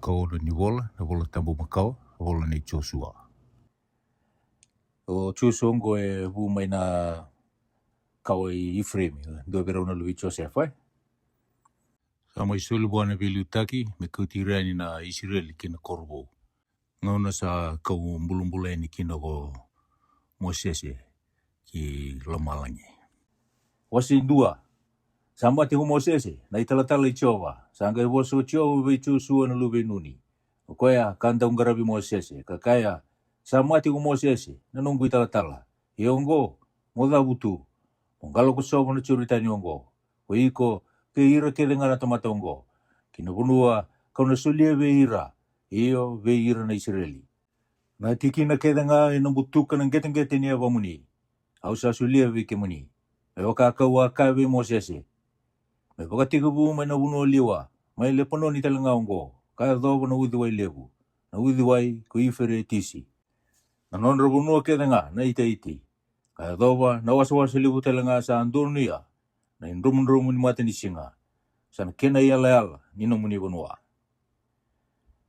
kaola ni wola, na wola tambo makao, wola ni Joshua. O Joshua ngo e wu mai na kau i Ifremi, do vera una lui Joseph, ai? Sa mai sulu buana vili utaki, me kutirani na Israeli kina korbo. Ngauna sa kau mbulumbuleni kina ko Mosese ki Lamalangi. Wasi dua, sama tiku Mosese, na italatala i Jehova, sanga i waso Jehova vei Joshua na luve nuni. Koya kanta ungarabi Mosese, kakaya sama tiku Mosese, na nunggu italatala. Iongo, moda butu, ungalo kusobo na churitani ongo, ko keira kedenga na tamatongo, kinabunua kauna sulia veira, iyo veira na Israeli. Na tikina kedenga inambutuka ng geteng-geteng niya vamuni, au sa sulia vike muni. May wakakawa kawe Mosese. May pakatikabu may nabuno liwa, may lepono ni talanga ongo, kaya dobo na udhiway lebu, na udhiway ko ifere tisi. Nanonra buno kedenga na ita-iti, kaya doba na wasawasa lebu talanga sa andun niya, na indrumun-drumun mata ni singa, sana kena yala-yala nino muni bunua.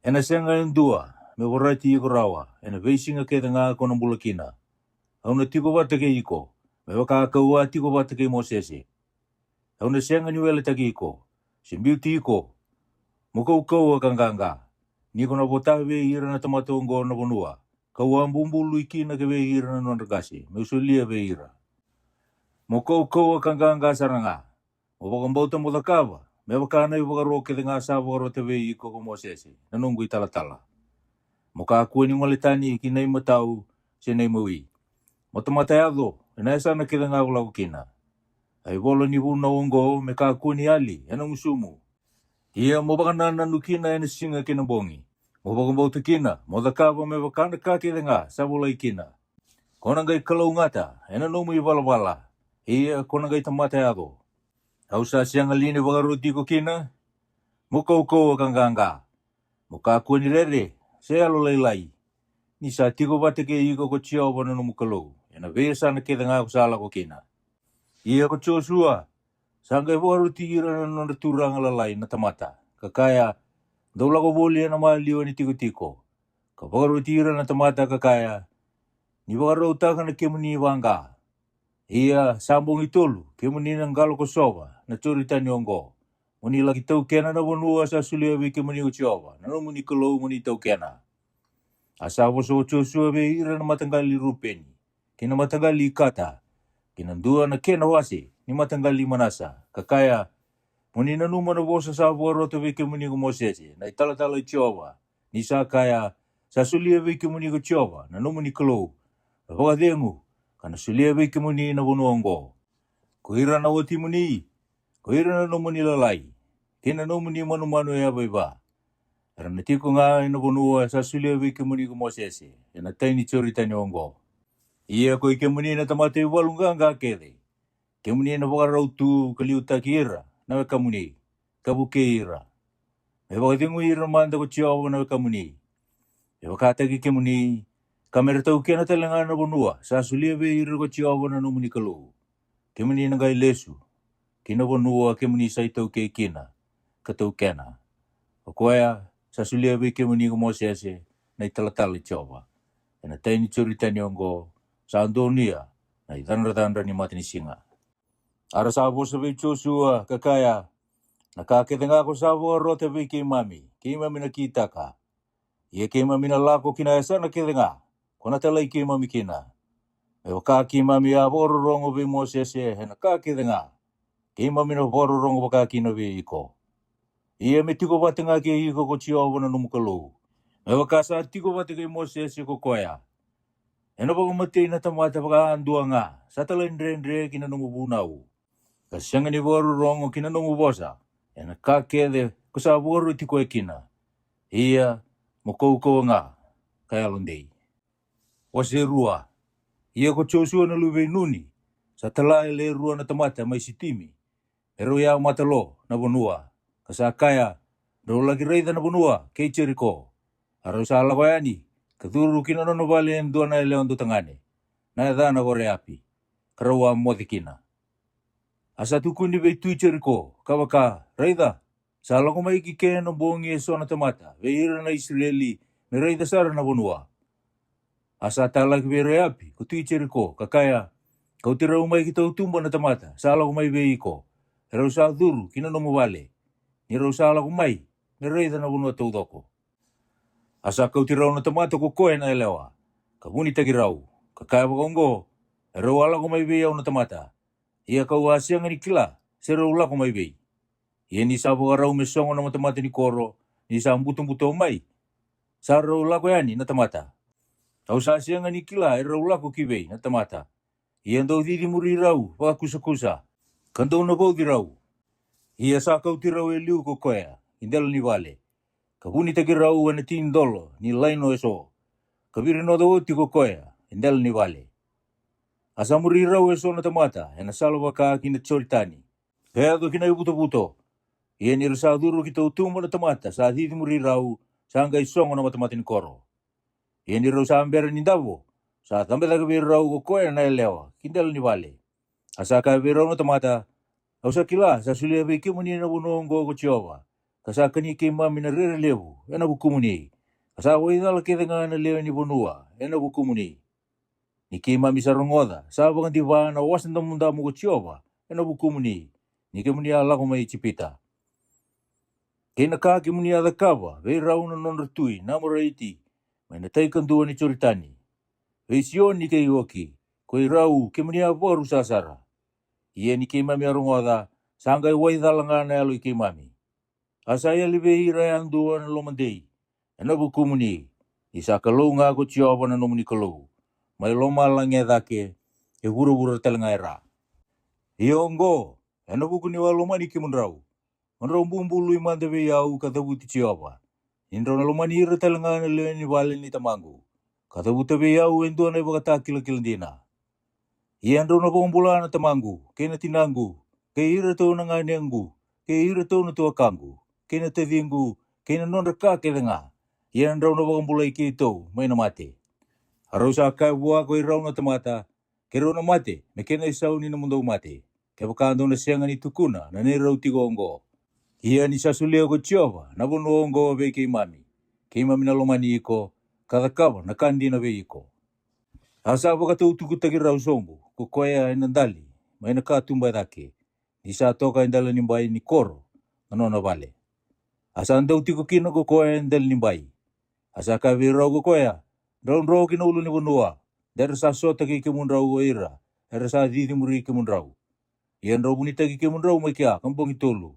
Ena senga indua, me warati iko rawa, ena beisinga kedenga ko ng bulakina. Au na tiko bata ke iko, me wakakawa tiko bata ke Mosese. Au na senga niwele take iko, simbiuti iko, mukau-kau kanganga, niko na botawe ira na tamatongo na bunua, kawa bumbulu ikina ke ira na nuandragasi, me usulia ira. Mukau-kau kanganga saranga, mubakambauta mudakaba, me wakana ibagaro kedenga sa bagaro tewe iko ko Mosese, nanunggu italatala. Mukakua ni ngalitani kinay matau sinay mawi. Motamatayado, inayasa na kedenga ulago kina. Ay bolo ni buna ongo me kakua ni ali, yanang musumu. Iya mubakana nanukina ena singa kinabongi. Mubakambauta kina, mudakaba me wakana ka kedenga sa bulay kina. Konangay kalaungata, ena numu ibalabala. Iya konangay tamatayado. Hausa siyang alini bagaruti ko kina, mukau-kau kanganga. Mukakua ni rere, saya lo laylay. Ni sa tiko bate ke iko ko Jehova na numukalou. Ena vesa na kedenga ko sala ko kina. Iya ko Joshua, sangay bagaruti ira na naturang lalay na tamata. Kakaya, daula ko boli na maliwa ni tiko-tiko. Kabagaruti ira na tamata kakaya, ni bagaruta ka na kemuni wanga. Iya sambung itulu, kemuni ng galo ko soba, na churita ni ongo. Muni lagi tau kena na bunua sa sulia vi kemuni ko Jehova, na muni kalau muni tau kena. Asa waso Joshua ve ira na matanggali rupeni, kina matanggali kata, kinandua na kena wasi, ni matanggali manasa, kakaya, muni na numa na bosa sa waroto vi kemuni ko Mosese, na itala-tala Jehova, ni sa kaya, sa sulia vi kemuni ko Jehova, na muni kalau, napakadengu, kana sulia vi kemuni na bunuongo. Kuhira na wati muni, kuhira na muni lalai, kina no muni manu-manu ya baiba. Karena tiko nga ina bunua sa sulia vi kemuni ko Mosese, ina taini chorita ni ongo. Iya ko ikemuni na tamate walunga nga kede. Kemuni na bagarautu kaliuta kira, na kamuni, kabuke ira. Me bakatingu ira manda ko Jehova na kamuni. E bakata ki kemuni, kamera tau kena talanga na bunua, sa sulia vi ira ko Jehova na numuni kalu. Kemuni na gai lesu, kina bunua kemuni sa itau ke kina, katau kena. O koya, sa sulia vi kemuni ko Mosese, na italatala Jehova. E na taini churita ni ongo, sa andonia, na itanra-tanra ni mati ni singa. Ara sa bosa vi Joshua, kakaya, nakaketenga ko sa rote vi kay mami na kita ka. Iya kay mami na lako kinayasa na ketenga, kona talay kay mami kina. E wakaki mami a bororongo vi Mosese, he nakaketenga, kay mami na bororongo wakaki na vi iko. Iya me tiko bate nga kay iko ko Jehova na numukalou. Me wakasa tiko bate kay Mosese ko koya. Eno ba kumatay na tamata pakaandua nga, sa talendrendre kinanumubunaw. Kasyang ni bororongo kinanumubosa, e nakakede ko sa boro tiko e kina. Iya mukau-kau nga, kaya lundey. Wasi rua, iya ko Joshua na luwe nuni, sa talay le rua na tamata may sitimi. Pero ya matalo na bunua, kasakaya, daw lagi reyda na bunua, kay Jericho. Araw sa alabayani, katuru kinanono bali ang doon na ileon do tangane. Na na gore api, karawa mo dikina. Asa tukuni be tu Jericho, kawaka, reyda, Sala ko mai kike no bongi e sona tamata. Veira na Israeli me rei dasara na bonua. Asa tala ki vere api, ko tui ko, kakaya, kau tira umai ki tau tumbo na tamata, sala ko mai vei ko. E rau sa duru, kina no mawale. Ni rau sala ko mai, me rei na bonua tau doko. Asa kau tira na tamata ko koe na elewa. Ka huni taki rau, kakaya wakongo, e rau ala ko mai vei au na tamata. Ia kau asianga ni kila, se rau la ko mai vei. Ia ni sa rau me songo na matamata ni koro, ni sa mbuto mai. Sa rau la ko yani na tamata. Tau sa sianga ni kila e rau lako kiwei na tamata. Ia ndau didi muri rau, waka kusa. Kandau na bau di rau. Ia sa kau ti rau e liu ko koea, indela ni wale. Ka huni taki rau ane tin dolo, ni laino e so. Ka viri no da oti ko koea, indela ni wale. Asa muri rau e so na tamata, e na salo waka ki na tsoritani. Kaya do kina buto. Ia ni rasa duru ki tau tumo na tamata, sa didi muri rau, sa angai songo na matamata ni koro. Ia ni rau sa ambera ni davo. Sa tambe taka virau ko koe na elewa, kindel ni wale. Asa ka virau no tamata, au sa kila, sa sulia viki muni na bunongo ko chiova. Kasa kani ke mami na rere levu, ena buku muni. Kasa waidala ke denga na lewa ni bunua, ena buku muni. Ni ke mami sa rongoda, sa bangan diva na wasan tamunda mo ko chiova, ena buku muni. Ni ke muni ala ko mai chipita. Kena ka ke muni ala kava, virau na non ratui, namora iti, mai na taikan dua ni choritani. Veisio ni ke ioki, koi rau ke mani a waru sasara. Ia ni ke mami arongoda, sangai waidalanga na alo i ke mami. Asa ia liwe ira andua na lomandei, ena buku muni, isa kalou nga ko chiova na nomuni kalou. Mai loma lange dake, e hura talanga era. Ia ongo, ena buku ni walomani ke munrau. Munrau bumbulu i manda vei au katabuti chiova. Indro na lomani ira talanga na leo ni wale ni tamangu. Kata buta be au endo na ibagata kila dina. Ia ando na bombula na tamangu, kena tinangu, ke ira to na nganengu, ke ira to na tua kangu, kena tevingu, kena non reka ke denga. Ia ando na bombula iki to, mai na mate. Harau sa kai bua ko irau na tamata, ke rau na mate, me kena isau ni na mundo mate. Ke bakando na sianga ni tukuna, na ne rau tigongo. Ia ni sasulia ko chiova, na bono ongo be ke mami. Ke mami na lomani iko, kada kawa na kandi na veiko. Asa waka tau tuku taki rau sombo, ko koea e nandali, mai na katumba dake. Ni sa toka indala nimbai ni koro, na vale. Asa andau tiko kina ko koea indala nimbai. Asa ka virau ko koea, rau kina ulu ni bunua, dara sa sota ki kimun rau o ira, dara sa didi muri kimun rau. Ian rau bunita ki kimun rau mai kia, kampong itolu.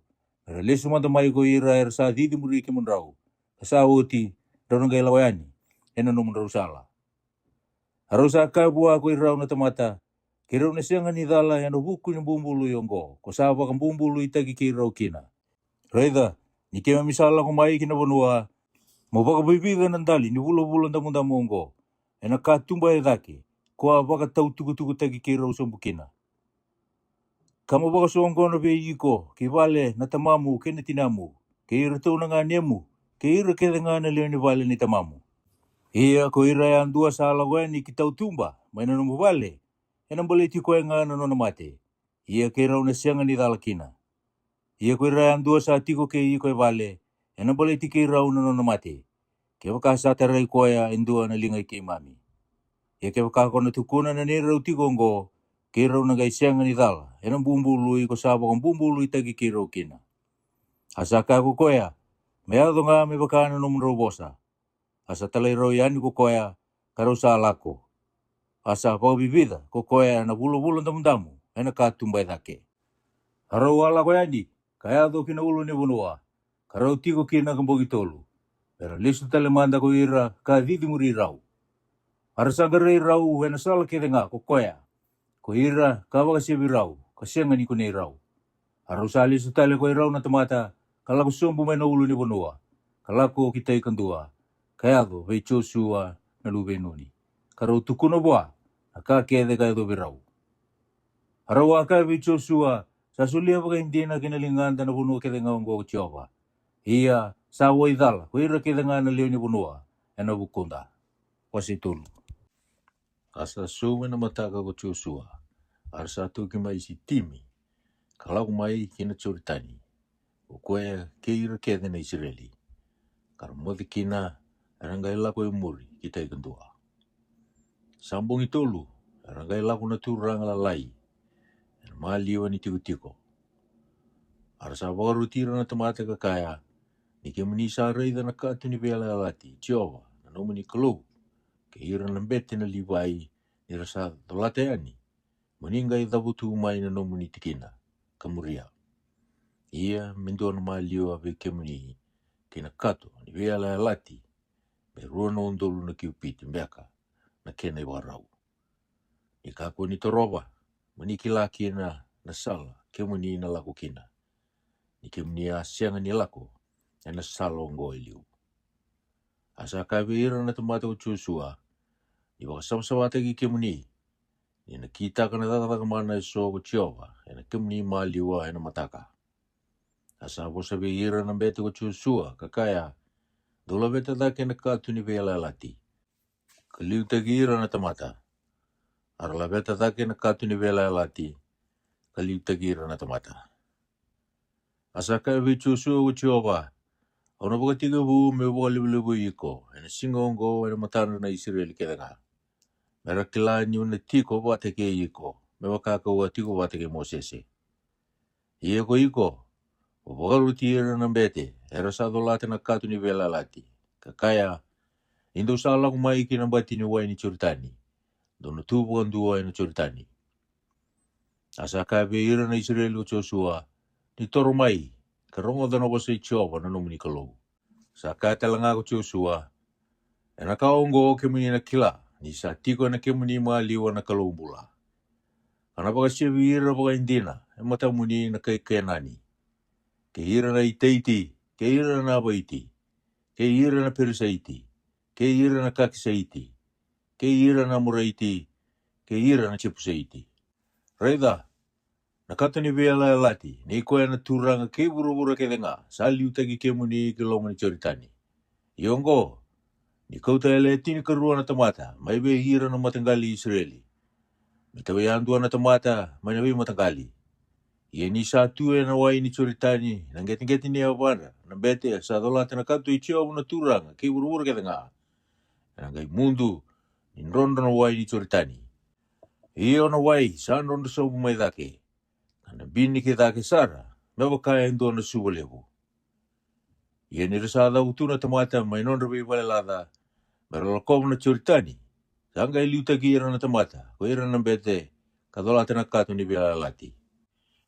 Era lesu manta mai ko ira, era sa didi muri kimun rau. Asa oti, rau nangay lawayani. Ena nomun rau sala. Harus ka bua ko irau na tamata. Kirau na sianga ni dala ya no buku ni bumbulu yongo. Ko saba kan bumbulu itagi kirau kina. Raida, ni kema misala ko mai kina bonua. Mo baka bibiga nandali ni bulo ndamunda mongo. Ena ka tumba e dake. Ko baka tau tuku tagi kirau sombukina. Kamo baka songo na be iko. Ki vale na tamamu kena tinamu. Ke ira tau na nga nemu. Ke ira keda nga na leo ni vale ni tamamu. Ia ko ira yang dua sala weni ki tau tumba, mai na nomu vale. Ena mbole ti koe nga na nona mate. Ia ke rau na sianga ni dalakina. Ia ko ira yang dua sa tiko ke i koe vale. Ena mbole ti ke rau na nona mate. Ke waka sa tarai koe a indua na lingai ke mami. Ia ke waka kona tukuna na nere rau tiko ngo. Ke rau na gai sianga ni dala. Ena bumbulu i ko sabo kong bumbulu i tagi ke rau kina. Asa ka ko koe a. Mea do nga me waka na nomu rau bosa. Asa talai rau yani ko koea, karau sa alako. Asa pau bibida, ko koea na bulu damu, ena katumbai dake. Harau alako yani, kaya do kina ulu ni bunua, karau tiko kina kambogi tolu. Pero listu tale manda ko ira, ka didi muri rau. Arasangarai rau, ena sala kete nga, ko koea. Ko ira, ka waka siabi rau, kasianga ni kunei rau. Harau sa listu tale ko irau na tamata, kalako sumbu mai na ulu ni bunua. Kalako kita ikan dua. Kaya do, vei Joshua na luwe nuni. Karau tukuna boa, aka kede kaya do birau. Harau aka vei Joshua, sa sulia baka hindi na kinalinganda na bunua kede nga ongo Jehova. Ia, sa waidala, kuira kede nga na leo ni bunua, ena bukunda. Wasitulu. Asa suwe na mataka ko Joshua, arsa tuki mai si timi, kalau mai kina choritani. o koe ke ira ke na Israeli. Kar mothi kina rangai lako e muri kita ikantua. Sambung itolu rangai lako na turanga lalai. Maliwa ni tiko. Arasa wakaru tira na tamata kakaya. Ni ke manisa reida na katu ni vela alati. Jehova na nomu ni kalau. Ke ira na mbete na liwai ni rasa tolate ani. Maninga i dhabutu umai na nomu ni tikina. Kamuria. Ia mendo na maliwa ve kemuni. Kina kato ni vela alati. Me ruana ondolu na kiupiti mbeka. Na kena i warau. Ni kako ni toroba. Maniki laki na sala. Kemuni na lako kina. Ni kemuni asianga ni lako. Na sala ongo iliu. Asa kaveira na tamata o Joshua. Ni waka samsawata ki kemuni. Ni na kita kana tataka mana iso ko Jehova. Na kemuni maliwa na mataka. Asa wosa veira na bete ko Joshua. Kakaya. Dola bete take na katu ni vela lati. Kaliu tagira na tamata. Arala bete take na katu ni vela lati. Kaliu tagira na tamata. Asa kaveira Joshua ko Jehova. Ona boka tiga bu me boka lebu iko. Ena singongo ena matana na Israeli keda nga. Mera kila ni una tiko wate ke iko. Me wakaka ua tiko wate ke Mosese. Ia ko iko. O boka ruti era na bete. Era sado late na katu ni vela lati. Kakaya. Indo sala kumai ki na bati ni wai ni Jordani. Dono tubu andua ena Jordani. Asa kabe ira na Israeli o Joshua. Ni toro mai. Karongo dana wasa i Jehova na nomu ni kalau. Sa katalanga ko Joshua. Ena kaongo kemuni na kila. Ni sa tiko na kemuni maliwa na kalumbula. Kana baka siya vira baka indina. E mata muni na kay kenani. Ke ira na itaiti. Ke ira na abaiti. Ke ira na perisaiti. Ke ira na kakisaiti. Ke ira na muraiti. Ke ira na chipusaiti. Raida. Nakata ni vela lati. Ni koe na turanga ke buru-buru ke denga. Sa liutagi kemuni ke lomani choritani. Iongo. Ni kauta ele tini karua na tamata. Mai be hira na matangali Israeli. Mitawe andua na tamata. Mai na be matangali. Ia ni satu na wai ni choritani. Nangeting-geting ni awara. Na bete sa dolate na katu i Jehova na turanga. Ke buru-buru ke denga. Nangai mundu. Ni rondo na wai ni choritani. Ia na wai. Sa rondo sobu mai dake. Kana bini ke dake sara. Mewa kaya indua na suwa lebu. Ia ni rasada utuna tamata. Mai nondra be wale lada. Meralakob na choritani. Sanga iliuta ki ira na tamata. Ko ira na bete. Kadolate na kato ni vela lati.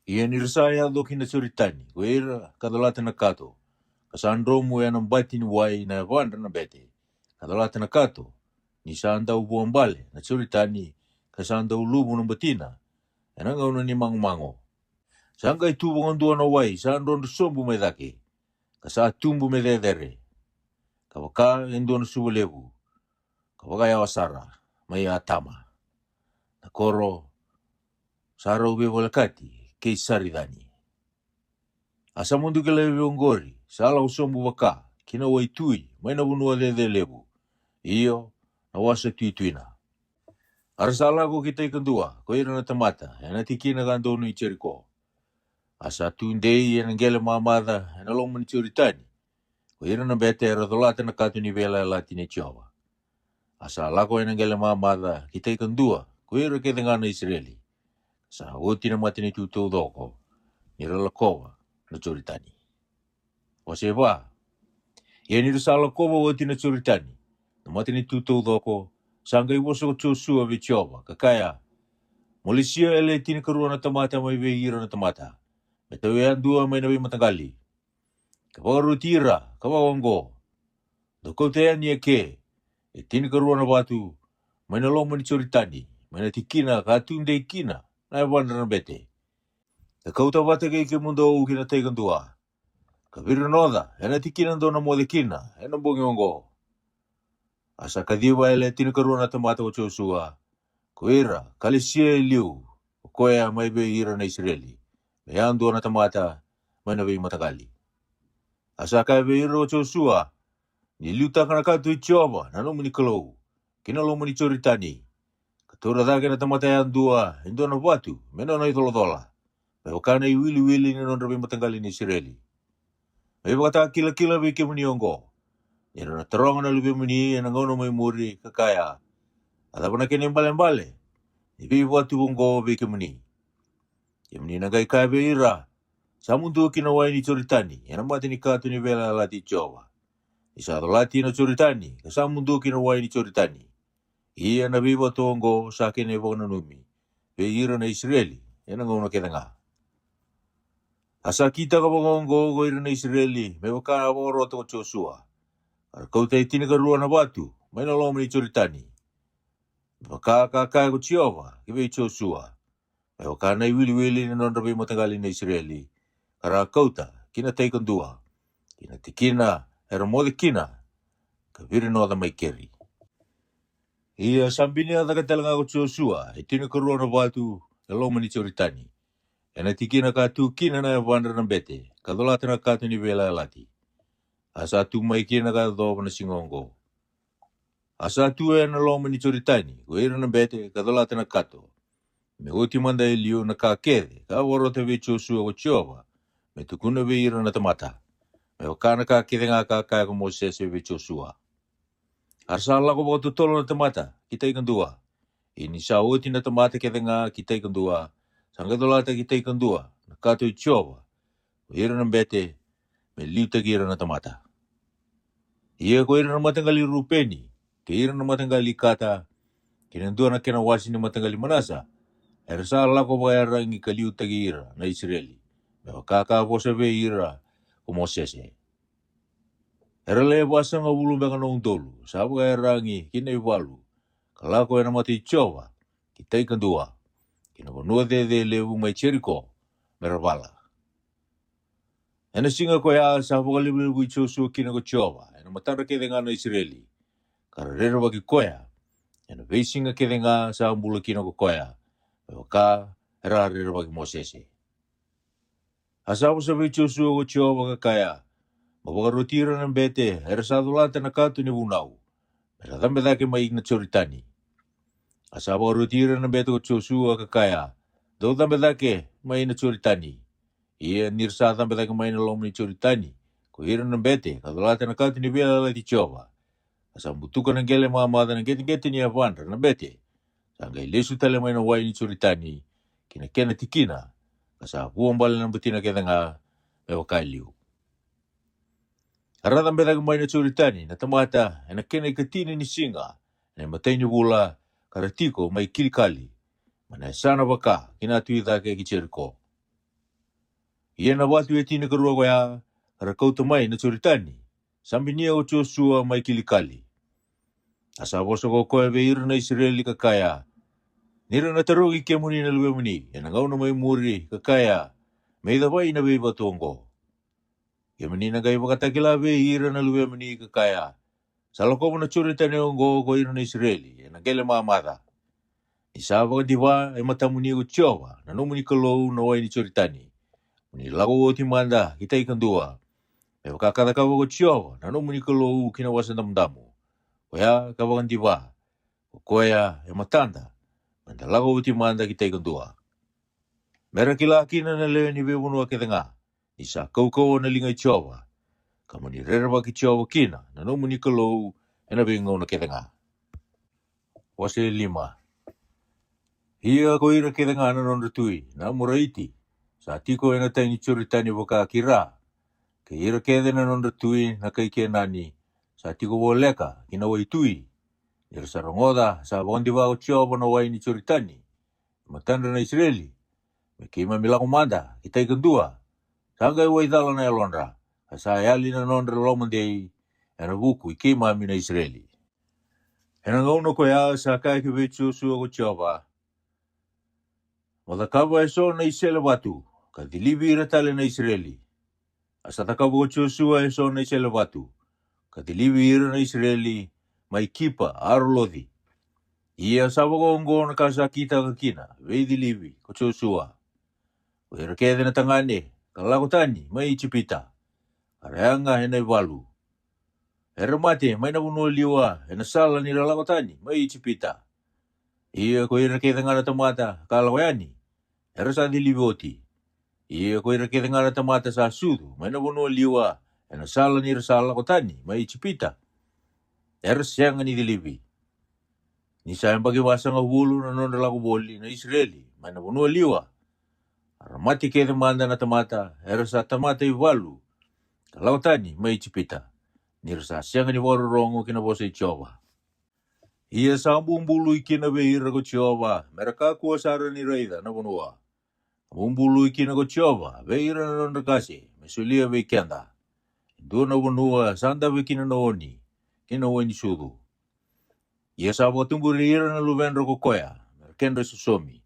Ia ni rasaya doki na choritani. Ko ira kadolate na kato. Kasandromu ya nambati ni wai na wanda na bete. Kadolate na kato. Ni sanda ubuang bale na choritani. Kasanda ulubu na batina. Enanga una ni mango-mango. Sanga itubu ngandua na wai. Sandron sombu me dake. Kasa tumbu me dedere. Kawaka indua na suwa lebu. Kawaka ya wasara. Mai atama. Nakoro. Sara ube walakati. Kei saridani. Asa mundu ke lewe ongori. Sala usombu waka. Kina waitui. Mai na bunua dede lebu. Iyo. Na wasa tuituina. Arasala ko kita ikandua. Ko ira na tamata. Ena tikina kandonu i Jericho. Asa tuindei ena ngele mamada. Ena lomu ni choritani. Ko ira na bete era dolate na katu ni vela lati ni Jehova. Asa lako ena ngele mamada. Kita ikandua. Ko ira ke na Israeli. Sa oti na mati ni tutou doko. Ni ralakowa na choritani. O seba. Ia ni rasalakowa oti na choritani. Na mati ni tutou doko. Sanga iwoso ko Joshua ve Jehova. Kakaya. Molisia ele tini karua na tamata mai ve hira na tamata. Metawe andua mai na ve matangali. Kapagaru tira. Kapawango. Doko te ani eke. E tini karua na batu. Mai na loma ni choritani. Mai na tikina. Katunde ikina. Na e wanda na bete. Ka kauta wate ke mundo au kina teikandua. Ka vira noda. Ena tikina ndo na mode kina. Ena bongi ongo. Asa kadiwa ele tini karua na tamata o Joshua. Ko ira, kalisia iliu. Koea mai be ira na Israeli. Me andu na tamata. Mai na be matakali. Asa ka be ira o Joshua. Ni liuta kana katu i Jehova. Na lomu ni kalau. Kina lomu ni choritani. Katura dake na tamata ya andua. Indua na watu. Mena na idolodola. Me wakana i wili ni nondra be matangali ni Israeli. May baka kila-kila bike muni ongo. Ira na taronga na lubi muni na ngono may muri kakaya. Ada na kene mbale. Ibi watu ongo bike muni. Muni na gai kai ira. Samundu kinawai ni choritani. Yana mati ni katu ni vela lati chowa. Isa lati na choritani. Kasamundu kinawai ni choritani. Ia na biwa tongo sa kene bona numi. Be ira na Israeli. Yana ngono kedanga. Asa kita ka bongongo go ira na Israeli. Me wakana boro to Joshua. Kau te tini ka rua na batu. Mai na lomi ni choritani. Ka ko Jehova. Kibe Joshua. Me wakana i wili ni nonra be matangali na Israeli. Kara kauta. Kina teikon dua. Kina tikina. Era modi kina. Ka viri no da mai keri. Ia sambini ada ka talanga ko Joshua. E tini ka rua na batu. E lomi ni choritani. Ena tikina ka tu kina na wandra na bete. Ka dolata na katu ni vela lati. Asa tu mai kina ka doba na singongo. Asa tu e na loma ni choritani. Ko ira na bete ka dolata na kato. Me uti manda e liu na ka kede. Ka waro te ve Joshua ko Jehova. Me tukuna ve ira na tamata. Me wakana ka kede nga ka kaya ko Moses e ve Joshua. Arsa lako bako tutolo na tamata. Kita ikan dua. Ini sa uti na tamata kede nga kita ikan dua. Sangka dolata kita ikan dua. Na kato i Jehova. Ira na bete. Me liu te ira na tamata. Ia ko ira na matangali Rupeni. Ke ira na matangali kata. Kinandua na kena wasi ni matangali Manasa. Ersa lako baka rangi kaliu tagi ira na Israeli. Me wakaka bosa ve ira ko Moses e. Era le basa nga ulu baka nong tolu. Sabu ka rangi kina iwalu. Kalako ena mati Jehova. Kita ikan dua. Kina vanua de levu mai Jericho. Merabala. Ena singa ko ya sabu ka libu Joshua kina ko Jehova. Ena matara kede nga na Israeli. Kararera bagi koya. Ena beisinga kede nga sa ambula kina ko koya. Waka rarera bagi Moses e. Asabu sabi Joshua ko Jehova kakaya. Mabagarutira ng bete. Era sa dulata na kato ni bunau. Era dambe dake mai na choritani. Asabu garutira ng bete ko Joshua kakaya. Do dambe dake mai na choritani. Ia nirsa dambe dake mai na lom ni choritani. Ko ira ng bete. Kadulata na kato ni bela lati Jehova. Asabu butukan ng gele mamada ng gete ni avandra ng bete. Sangga ilesu tale mai na wai ni choritani. Kina tikina. Kasabu ang bala ng butina keda nga mewakai liu. Arada mbeda mai na choritani na tamata na kena ikatini ni singa. Na matay ni bula karatiko mai kilikali. Mana sana baka kinatui dake ki Jericho. Ia na watu etini karua goya karakauta mai na choritani. Sambi niya o Joshua mai kilikali. Asa boso ko koe ve ira na Israeli kakaya. Nira na tarugi kia muni na luwe muni. Yana ngau na mai muri kakaya. May dawai na beba tongo. Kia muni na gai wakatakila ve ira na luwe muni kakaya. Salako mo na choritani ongo ko ira na Israeli. Yana gele maamada. Isa waka diwa ay mata muni ko Jehova. Nano muni kalou na wai ni choritani. Muni lago o timanda kita ikan dua. May wakakatakawa ko Jehova. Nano muni kalou kinawasan damdamu. Kaya kawakan diwa. Koya ay matanda. Mandalago uti manda kita ikan dua. Mera kilaki na nalewe ni bebunua kita nga. Isa kau na lingay Jehova. Kamu ni rerba ki Jehova kina. Nanomu ni kalou ena bengau na kita nga. Wase 5. Ia ko ira kita nga nanon retui. Na muraiti. Sa tiko ena tayo ni choritani waka kira. Ke ira kede nanon retui na kay nani. Sa tiko woleka kinawai tui. Ira sarangoda sa bondiwa ko Jehova na wai ni choritani. Matanda na Israeli. Kima milako manda, kita ikan dua. Sangga iwa idala na elonra. Asa ayali na nondra lomandei. Ena buku ikima mina Israeli. Ena ngauno ko ya sa kai ki vichu suwa ko Jehova. Madakaba eso na Israeli batu. Kadilibi iratale na Israeli. Asa takaba ko Joshua eso na Israeli batu. Kadilibi ira na Israeli. Mai kipa arolodi. Ia sabo ko ongo na kasakita kakina. Veidilibi ko Joshua. Ira kede na tangane. Kalako tani mai chipita. Areanga hena iwalu. Era mate mai na buno liwa. Hena sala ni lalako tani mai chipita. Ia ko ira kede ngana tamata kalawayani. Era sa diliboti. Ia ko ira kede ngana tamata sa sudu. Mai na buno liwa. ena sala ni sala ko tani mai chipita sianga ni dilibi ni sayang bagi wasa nga hulu na non lagu boli na Israeli mana bunua liwa mati kede manda na tamata sa tamata iwalu kalau tani mai chipita ni sianga ni waru rongo kina bosa ichowa ia sambung bulu ikina behira ko Jehova, mereka kuasara ni raida na bunua. Bumbulu ikina ko Jehova, behira na nondakasi, mesulia bekenda. Dua na bunua, sanda bekina na oni, kina weni sudu. Ia sabo tumburi ira na luvendro ko koya, merkenda susomi.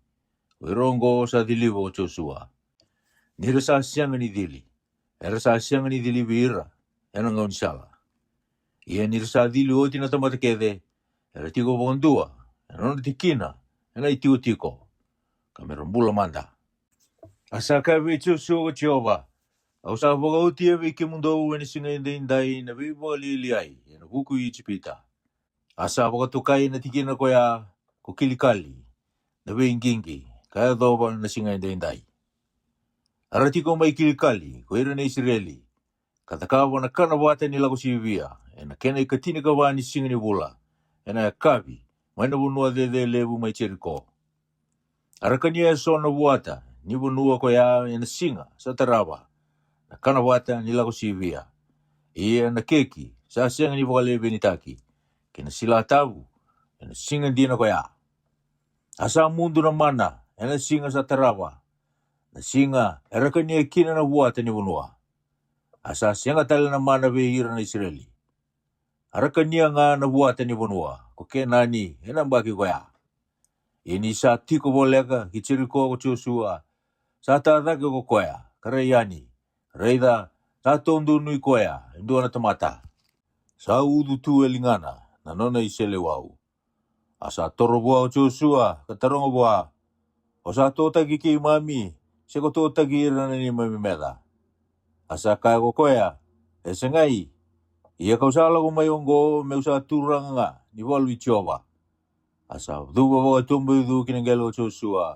Wirongo sa dilibo ko Joshua. Nira sa sianga ni dili, era sa sianga ni dili behira, ena ngaun sala. Ia nira sa dili oti na tamata kede, era tiko bondua, era tikina, era itiko tiko. Kamerambula manda. Asaka vecho so Jehova. Au sa boga utia ve ke mundo wen singa indai na ve boli liai, na buku i chipita. Asa boga tukai na tikina ko ya ko kilikali. Na ve ingingi, kaya doba na singa indai. Ara tiko mai kilikali, ko ira na Israeli. Katakawa na kana wata nila ko sivia, na kena ikatina ka wani singa ni bula. Ena kabi, mai na bunua de lebu mai Jericho. Arakania so na buata, ni bunua ko ya ena singa sa tarawa. Na kana wata nila ko sivia. Ia na keki, sa singa ni vokale benitaki. Kena sila tabu, ena singa dina ko ya. Asa mundu na mana, ena singa sa tarawa. Na singa, arakania kina na buata ni bunua. Asa singa tala na mana behira na Israeli. Arakania nga na buata ni bunua. Ko kenani, ena baki ko ya. Ini sa tiko bolega, kichiriko ko Joshua. Sa tatake ko koya, karayani. Reida, sa tondu nui koya, indua na tamata. Sa udu tu elingana, na nona isele wau. Asa toro bua o Joshua, katarongo bua. O sa totagi ki mami, seko totagi irana ni mami meda. Asa kaya ko koya, esengai. Ia kau sala ko mayongo, meu sa turanga nga, ni walu Jehova. Asa duba bawa tumbu idu kinanggelo Joshua.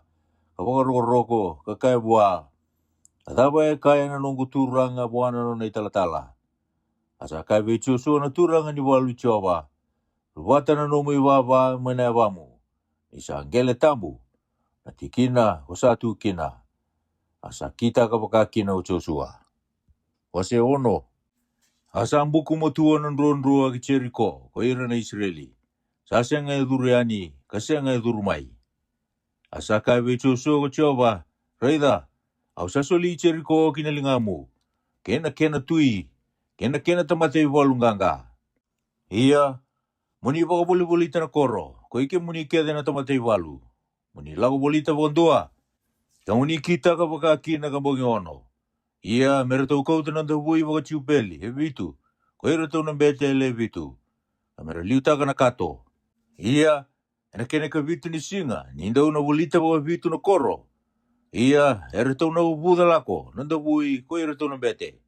Kapag roko kakaya bua. Ataba e kaya na nunggu turanga buana no na italatala. Asa kaya be Joshua na turanga ni walu Jehova. Luwata na nomu iwaba manayabamu. Isa anggele tambu. Na tikina o satu kina. Asa kita kapakakina o Joshua. Wase ono. Asa ambuku motua ng ronrua ki Jericho, ko ira na Israeli. Sasa nga iduriani, kasi nga idurumay. Asa kabe Joshua ko Jehova, Reida, au sasoli Jericho kinalingamu. Kena tui, kena tamatay walunganga. Iya, muni baka buli-bulita na koro, ko ike muni kede na tamatay walu. Muni lago bulita bondua. Kamuni kita kapakakina kabongi ono. Ia, meron kau tanang dabuy baka chupeli, ebitu. Ko ira tau ng bete ebitu. Kamera liuta ka na kato. Ia, kena kabitu ni singa, nindaw na bulita baka bitu na koro. Ia, ira tau na ubuda lako, nang dabuy, ko ira tau ng bete.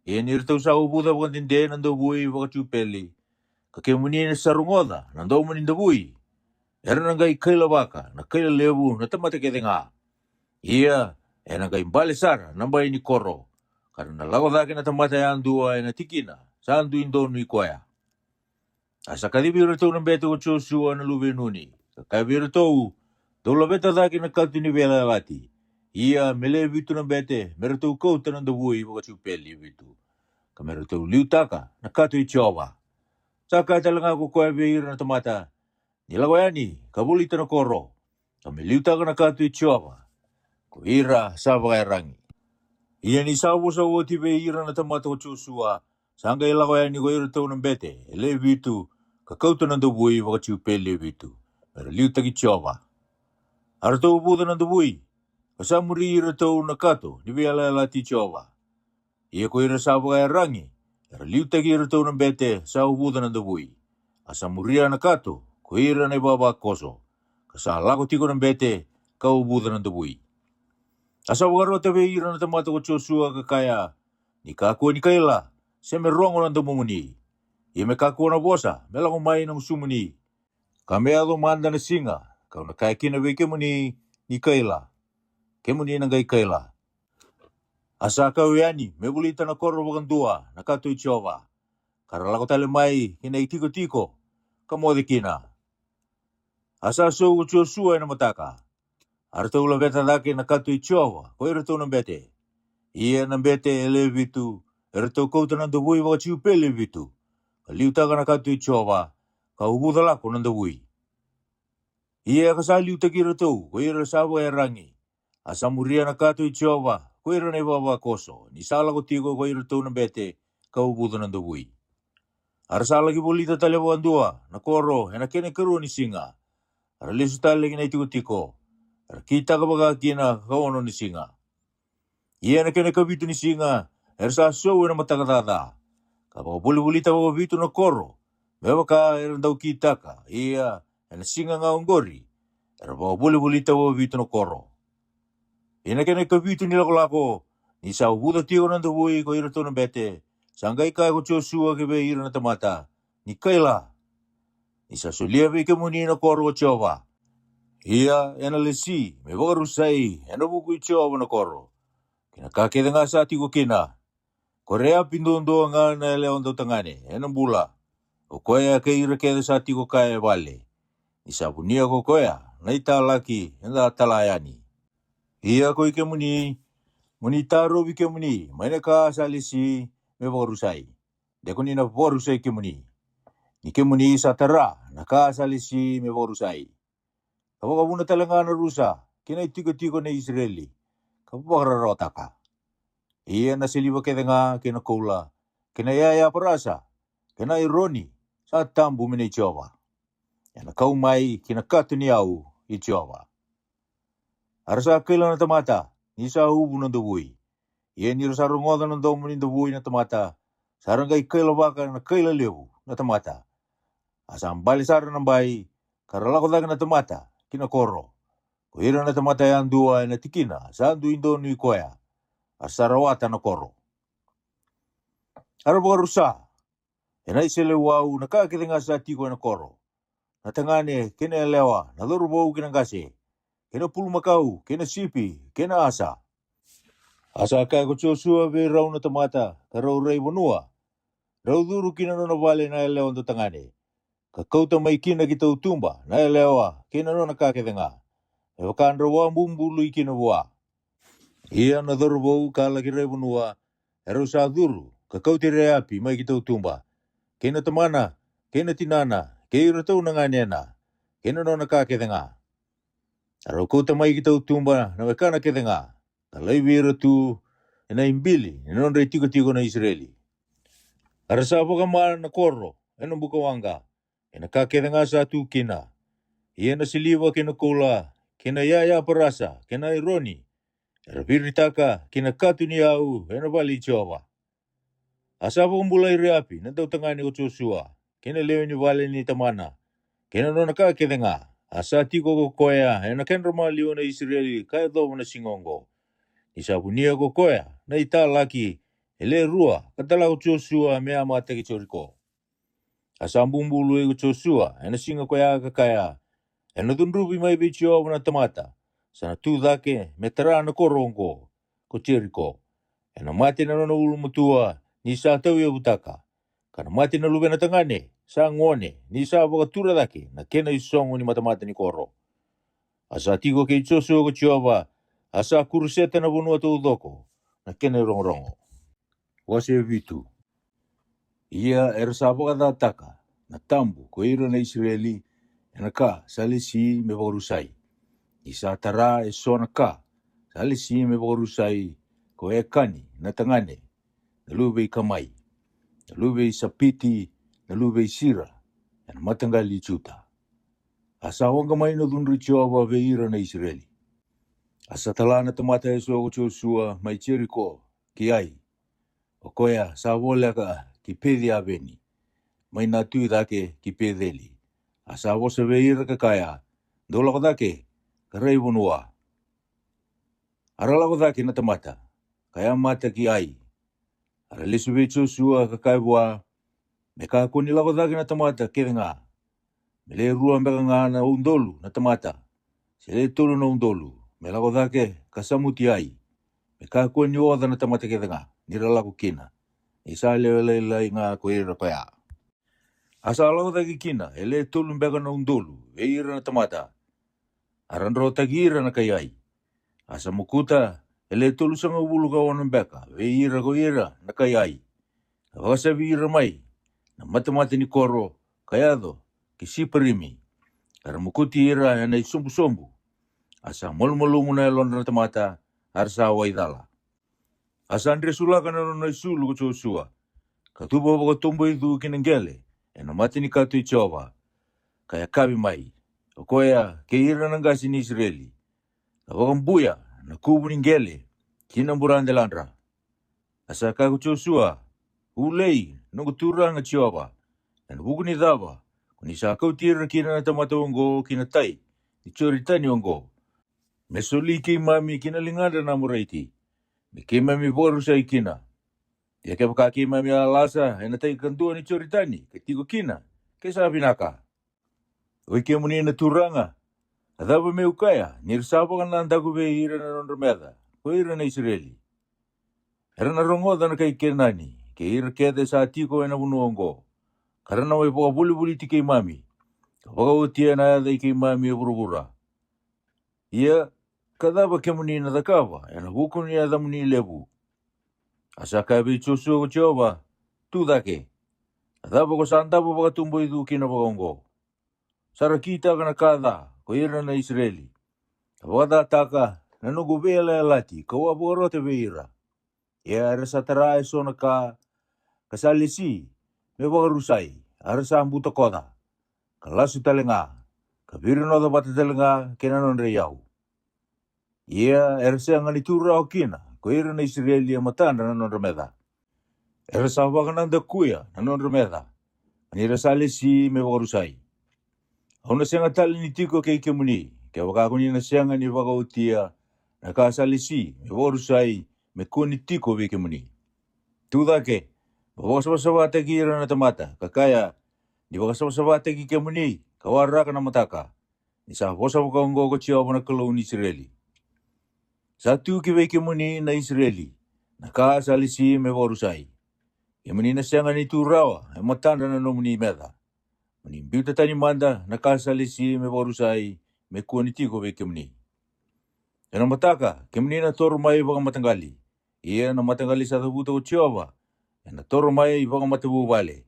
Ia, nira tau sa ubuda baka tinde, nang dabuy baka chupeli. Kakemuni na sarungoda, nang daw manin dabuy. Ira nangay kaila baka, na kaila lebu, na tamata kete nga. Ia, nangay balisar, nambay ni koro. Karena lago dake na tamata yan dua na tikina, sandu indo nui koya. Asa kadibiro tau ng beto ko Joshua na lubenuni. Kakabiro tau, tau labeta dake na kaltu ni bela lati. Ia, mele bitu ng bete, mero tau kau tanang dabuhi baka chupeli bitu. Kamero tau liutaka, na katu Jehova. Saka talaga ko koya behira na tamata. Nilago yani, kabulita na koro. Kami liutaka na katu Jehova. Kuira sa bakay rangi. Ia ni sabo sa woti behira na tamata ko Joshua. Sangga ilago yani ko ira tau ng bete. Ele bitu, kakauto ng dabuhi baka chupeli bitu. Pero liutaki Jehova. Ara tau buda ng dabuhi. Kasamuri ira tau na kato, ni biala ti Jehova. Ia ko ira sa bakay rangi. Pero liutaki ira tau ng bete sa ubuda ng dabuhi. Asamuria na kato, ko ira na ibaba koso. Kasala ko tiko ng bete, kaubuda ng dabuhi. Asa wagarota behira na tamata ko Joshua kakaya. Ni kakua ni kaila, siya merongo ng damumuni. Ia me kakua na bosa, mela kumain ng sumuni. Kami ado manda na singa, kau nakaya kinabe kemuni ni kaila. Kemuni nang gay kaila. Asa kawiani, me bulita na koro wakandua, na kato i Jehova. Karalako tale mai, kina itiko-tiko, kamode kina. Asa so Joshua na mataka. Arta ula beta dake na kato i Jehova, ko irato na bete. Ia na bete ele vitu, irato kouta na dawui waka tiu pele vitu. Ka liutaka na kato i Jehova, ka ubuda lako na dawui. Ia ka sa liutaki irato, ko ira sawa e rangi. Asa muria na kato i Jehova, ko ira na iwawa koso. Ni sala ko tiko ko irato na bete, ka ubuda na dawui. Arsa lagi bolita tale wandua, na koro, na kene keru ni singa. Ara lesu tale kina itiko-tiko. Ara kita ka baka kina kaono ni singa. Ia na kene kabitu ni singa, ersa so na matakatata. Kapag buli-bulita wa bitu na koro, mewa ka erang daw kita ka. Ia, na singa nga ungori. Era ba buli-bulita wa bitu na koro. Ia na kene kabitu nila kolako, ni sa ubuda tiyo na dawui ko irato na bete. Sanggai ka ko Joshua ke be ira na tamata. Ni kaila. Ni sa sulia be ke muni na koro Jehova. Ia ena lesi, me bagarusai, ena buku Jehova na koro. Kina kake nga sa tiko kina. Korea pindondo nga na leon do tangane, ena bula. O koya ke ira ke sa tiko kaya vale. Ni sa bunia ko koya, na italaki, ena talayani. Ia ko ike muni taro bike muni, maina ka sa lesi, me bagarusai. Deko ni na bagarusai ke muni. Ni ke muni sa tara, na ka sa lesi, me bagarusai. Kapag muna talaga na rusa, kina itiko-tiko na Israeli. Kapag rarota ka. Iya na siliwa kaya nga kina koula, kina yaya parasa, kina ironi, sa tambu mina Jehova. Yana kaumay kina kato ni au i Jehova. Arasa kaila na tamata, nisa ubu na dawui. Iya nirasa rungoda na domo ni dawui na tamata, sarangay kaila baka na kaila lewu na tamata. Asa ang balisara ng bay, karalako daga na tamata, kina koro. Kuira na tamata yan dua na tikina, sa andu indo ni koya, asarawata na koro. Arabaga rusa, enay sila wau nakakita nga sa tiko na koro. Natangane, kina elewa, nadorubau kinangkasi, kina pulmakau, kina sipi, kina asa. Asa kaya ko Joshua be raw na tamata, karaw ray wanua. Raw duru kina no vale na elewa do tangane. Kakauta may kina kita utumba, na elewa, kina no nakakita nga. Ewakan rawa bumbulu ikinawa. Ia nadorubau kalaki ray wanua, ero sa duru. Kakauti reapi may kita utumba. Kena tamana, kena tinana, keira tau na nga nena. Kena no nakakita nga. Aro ko tamay kita utumba na wakana kita nga. Kalay wira tu na imbili, non rey tiko-tiko na Israeli. Arasa po ka maan na koro, enong bukawanga. Kena kakita nga sa tu kina. Ia na siliwa kena kula, kena yaya parasa, kena ironi. Rapiritaka, kena katu ni au, ena bali Jehova. Asa po kumbulay reapi, nandaw tangani ko Joshua, kena lewe ni vale ni tamana, kena no nakakita nga, asa tiko ko koya, ena ken romaliwa na Israeli, kaya dobo na singongo. Isa bunia ko koya, na italaki, ele rua, katala ko Joshua, mea mata ki choriko. Asa bumbulu ko Joshua, ena singa koya kakaya, ena dunrubi may bicho na tamata, sana tu dake, metara na korongo, ko chiriko, ena mati na no ulumutua, ni sa tau ya butaka. Kana mati na lube na tangane, sa ngone, ni sa wakatura dake, na kena isongo ni matamata ni koro. Asa tiko ke Joshua ko Jehova, asa kuruseta na bunua to udoko, na kena rongo-rongo. Wase vitu. Ia ersa wakadataka, na tambu ko ira na Israeli, ena ka, salisi me wakarusai. Isa tara e sona ka, salisi me wakarusai, ko e kani, na tangane, na lube i kamai. Nalube sapiti, nalube sira, en matangali juta. Asa wanga mai no dunri Jehova ve ira na Israeli. Asa talana tamata Yesu o Joshua mai Jericho ki ai. O koya sa wole ka ki pedi aveni. Mai na tui dake ki pedeli. Asa wose ve ira ka kaya. Dola ko dake ka rei bonua. Arala ko dake na tamata. Kaya mata ki ai. Ara lesu ve Joshua ka kaiwa. Me ka koni lako dake na tamata kere nga. Me le rua mbeka nga na undolu na tamata. Se le tolu na undolu. Me lako dake ka samuti ai. Me ka kua ni oda na tamata ke nga. Nira laku kina. Isa le ngā koe ira koe a. Asa alau taki kina, ele tolu mbeka na undolu, e ira na tamata. Arandro taki ira na kai ai. Asa mukuta, ele tolu sanga ulu ka wana mbeka, e ira ko ira na kai ai. Wakasabi ira mai, na matamata ni koro, kayado, ki siparimi. Kara mukuti ira yana sombu. Asa molumolu muna elon na tamata, arsa waidala. Asa andre sulaka na nona isulu ko sua. Katuba waka tombo idu kinengele. Ena mati ni katu ichova. Kaya kabi mai. Okoya ke ira nangasi ni Israeli. Na wakambuya na kubu ningele. Kina mburande landra. Asa kaku chosua. Ulei nungu turanga chova. Ena buku ni dhaba. Kuni sa kau tira kina na tamata ongo kina tai. Ni choritani ongo. Mesoli ke mami kina lingada na muraiti. Me ke mami boru sa ikina. Ya ke pakaki mami alasa. Ena tai kantua ni choritani. Ketiko kina. Ke sa binaka. Oi ke muni na turanga. Adaba me ukaya. Nirsapa kan nandaku be ira na nondromeda. Ko ira na Israeli. Era na rongoda na kai kenani. Ke ira kede sa tiko ena bunuongo. Karena wai poka buli ti kei mami. Kapaka utia na ada i kei mami e burubura. Ia kadaba ke muni na dakava. Ena huku ni ada muni lebu. Asa kabe chosu ko chova. Tu dake. Adaba ko santapa paka tumbo idu kina pakongo. Sara kita kana kada. Ko ira na Israeli. Kapaka taka. Nanugu vela lati. Kawa borote veira. Ia rasa tarai sona ka. Kasalisi. Me paka rusai. Arasa ambuta kota. Kalasu talenga. Kabiru no da bata talenga. Kena nonre yau. Ia erasa ngani tura o kina. Ko ira na Israeli ya matanda na nonre meda. Erasa wakananda kuya na nonre meda. Nira salisi me paka rusai. Hauna senga tali ni tiko kei kemuni. Ke wakakuni na senga ni wakautia. Na ka salisi me paka rusai. Me kuni tiko ve kemuni. Tudake. Bawasawasawate ki ira na tamata. Kakaya. Di wakasawasawate ki kemuni. Kawaraka na mataka. Nisa hosa wakongo ko chiawa na kalau ni Israeli. Satu ki ve kemuni na Israeli. Na ka salisi me warusai. Kemuni na sianga ni turawa. E matanda na nomuni meda. Menimbiuta tani manda. Na ka salisi me warusai. Me kuani tiko ve kemuni. Yana mataka. Kemuni na toru mai waka matanggali. Ia na matanggali sa tabuta ko chiawa. Yana toru mai waka matabu vale.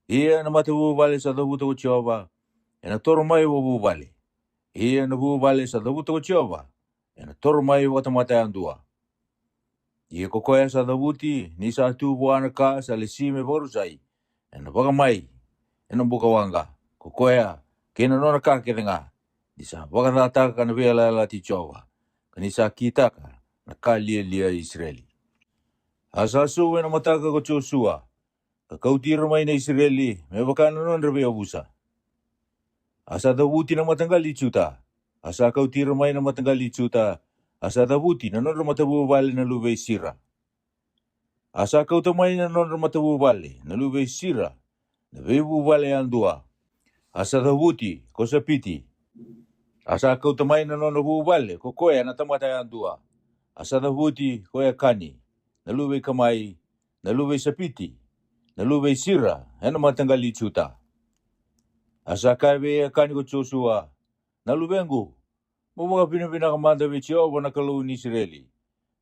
Ia na matabu vale sa tabuta ko chiawa. Yana toru mai wabu vale. Ia na bu vale sa tabuta ko chiawa. Yana toru mai waka tamata andua. Ia kokoya sa tabuti ni sa tu buana ka sa lesime borusai. Yana waka mai. Yana buka wanga. Kokoya kena nona ka kerenga. Nisa waka tataka kana vela la ti chiawa. Kanisa kita ka na ka lia Israeli. Asasu wena mataka ko chosua. Kakautira mai na Israeli, me wakana non rebe abusa. Asa dabuti na matanggali chuta. Asa kautira mai na matanggali chuta. Asa dabuti na non matabu vale na lube sira. Asa kauta mai na non matabu vale na lube sira. Na bebu vale andua. Asa dabuti ko sapiti. Asa kauta mai na non bu vale ko koya na tamata andua. Asa dabuti ko ya kani. Na lube kamai, na lube sapiti. Na lube sira, ena matanggali chuta. Asa kabe kani ko chosua. Na lubengu, mumaka pinapina kamanda vechio wana kalau ni Israeli.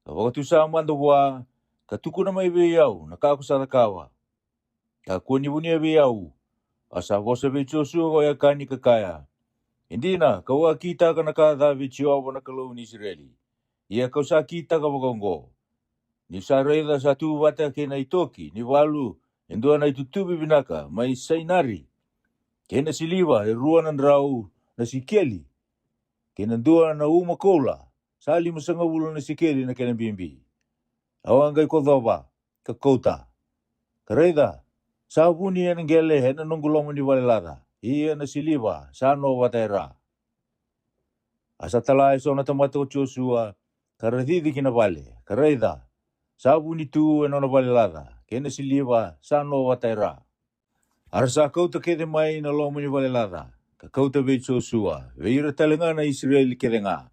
Wakatu sa manda wa, katuku na may beyau, nakakusata kawa. Kakuni bunia beyau. Asa vosa vechio suwa ko ya kani kakaya. Hindi na, kawa kita ka nakada vechio wana kalau ni Israeli. Ia kausa kita ka wakongo. Ni sareda satu wata kena itoki, ni walu. Endua na itutubi binaka, may sainari. Kena siliwa, ruanan rau na sikeli. Kena ndua na umakola. Sali masanga ulo na sikeli na kena bimbi. Awangay ko dhaba, kakota. Kareda, sabuni yan ngele, hena nungulong ni walilada. Iya na siliwa, sano watera. Asa talay so na tamato chosua, karadidi kinabale. Kareda, sabuni tu eno na walilada. Kena siliwa, sano watera. Arasa kauta kede mai na lomo ni walelada. Ka kauta ve chosua. Veira talenga na Israeli kedenga.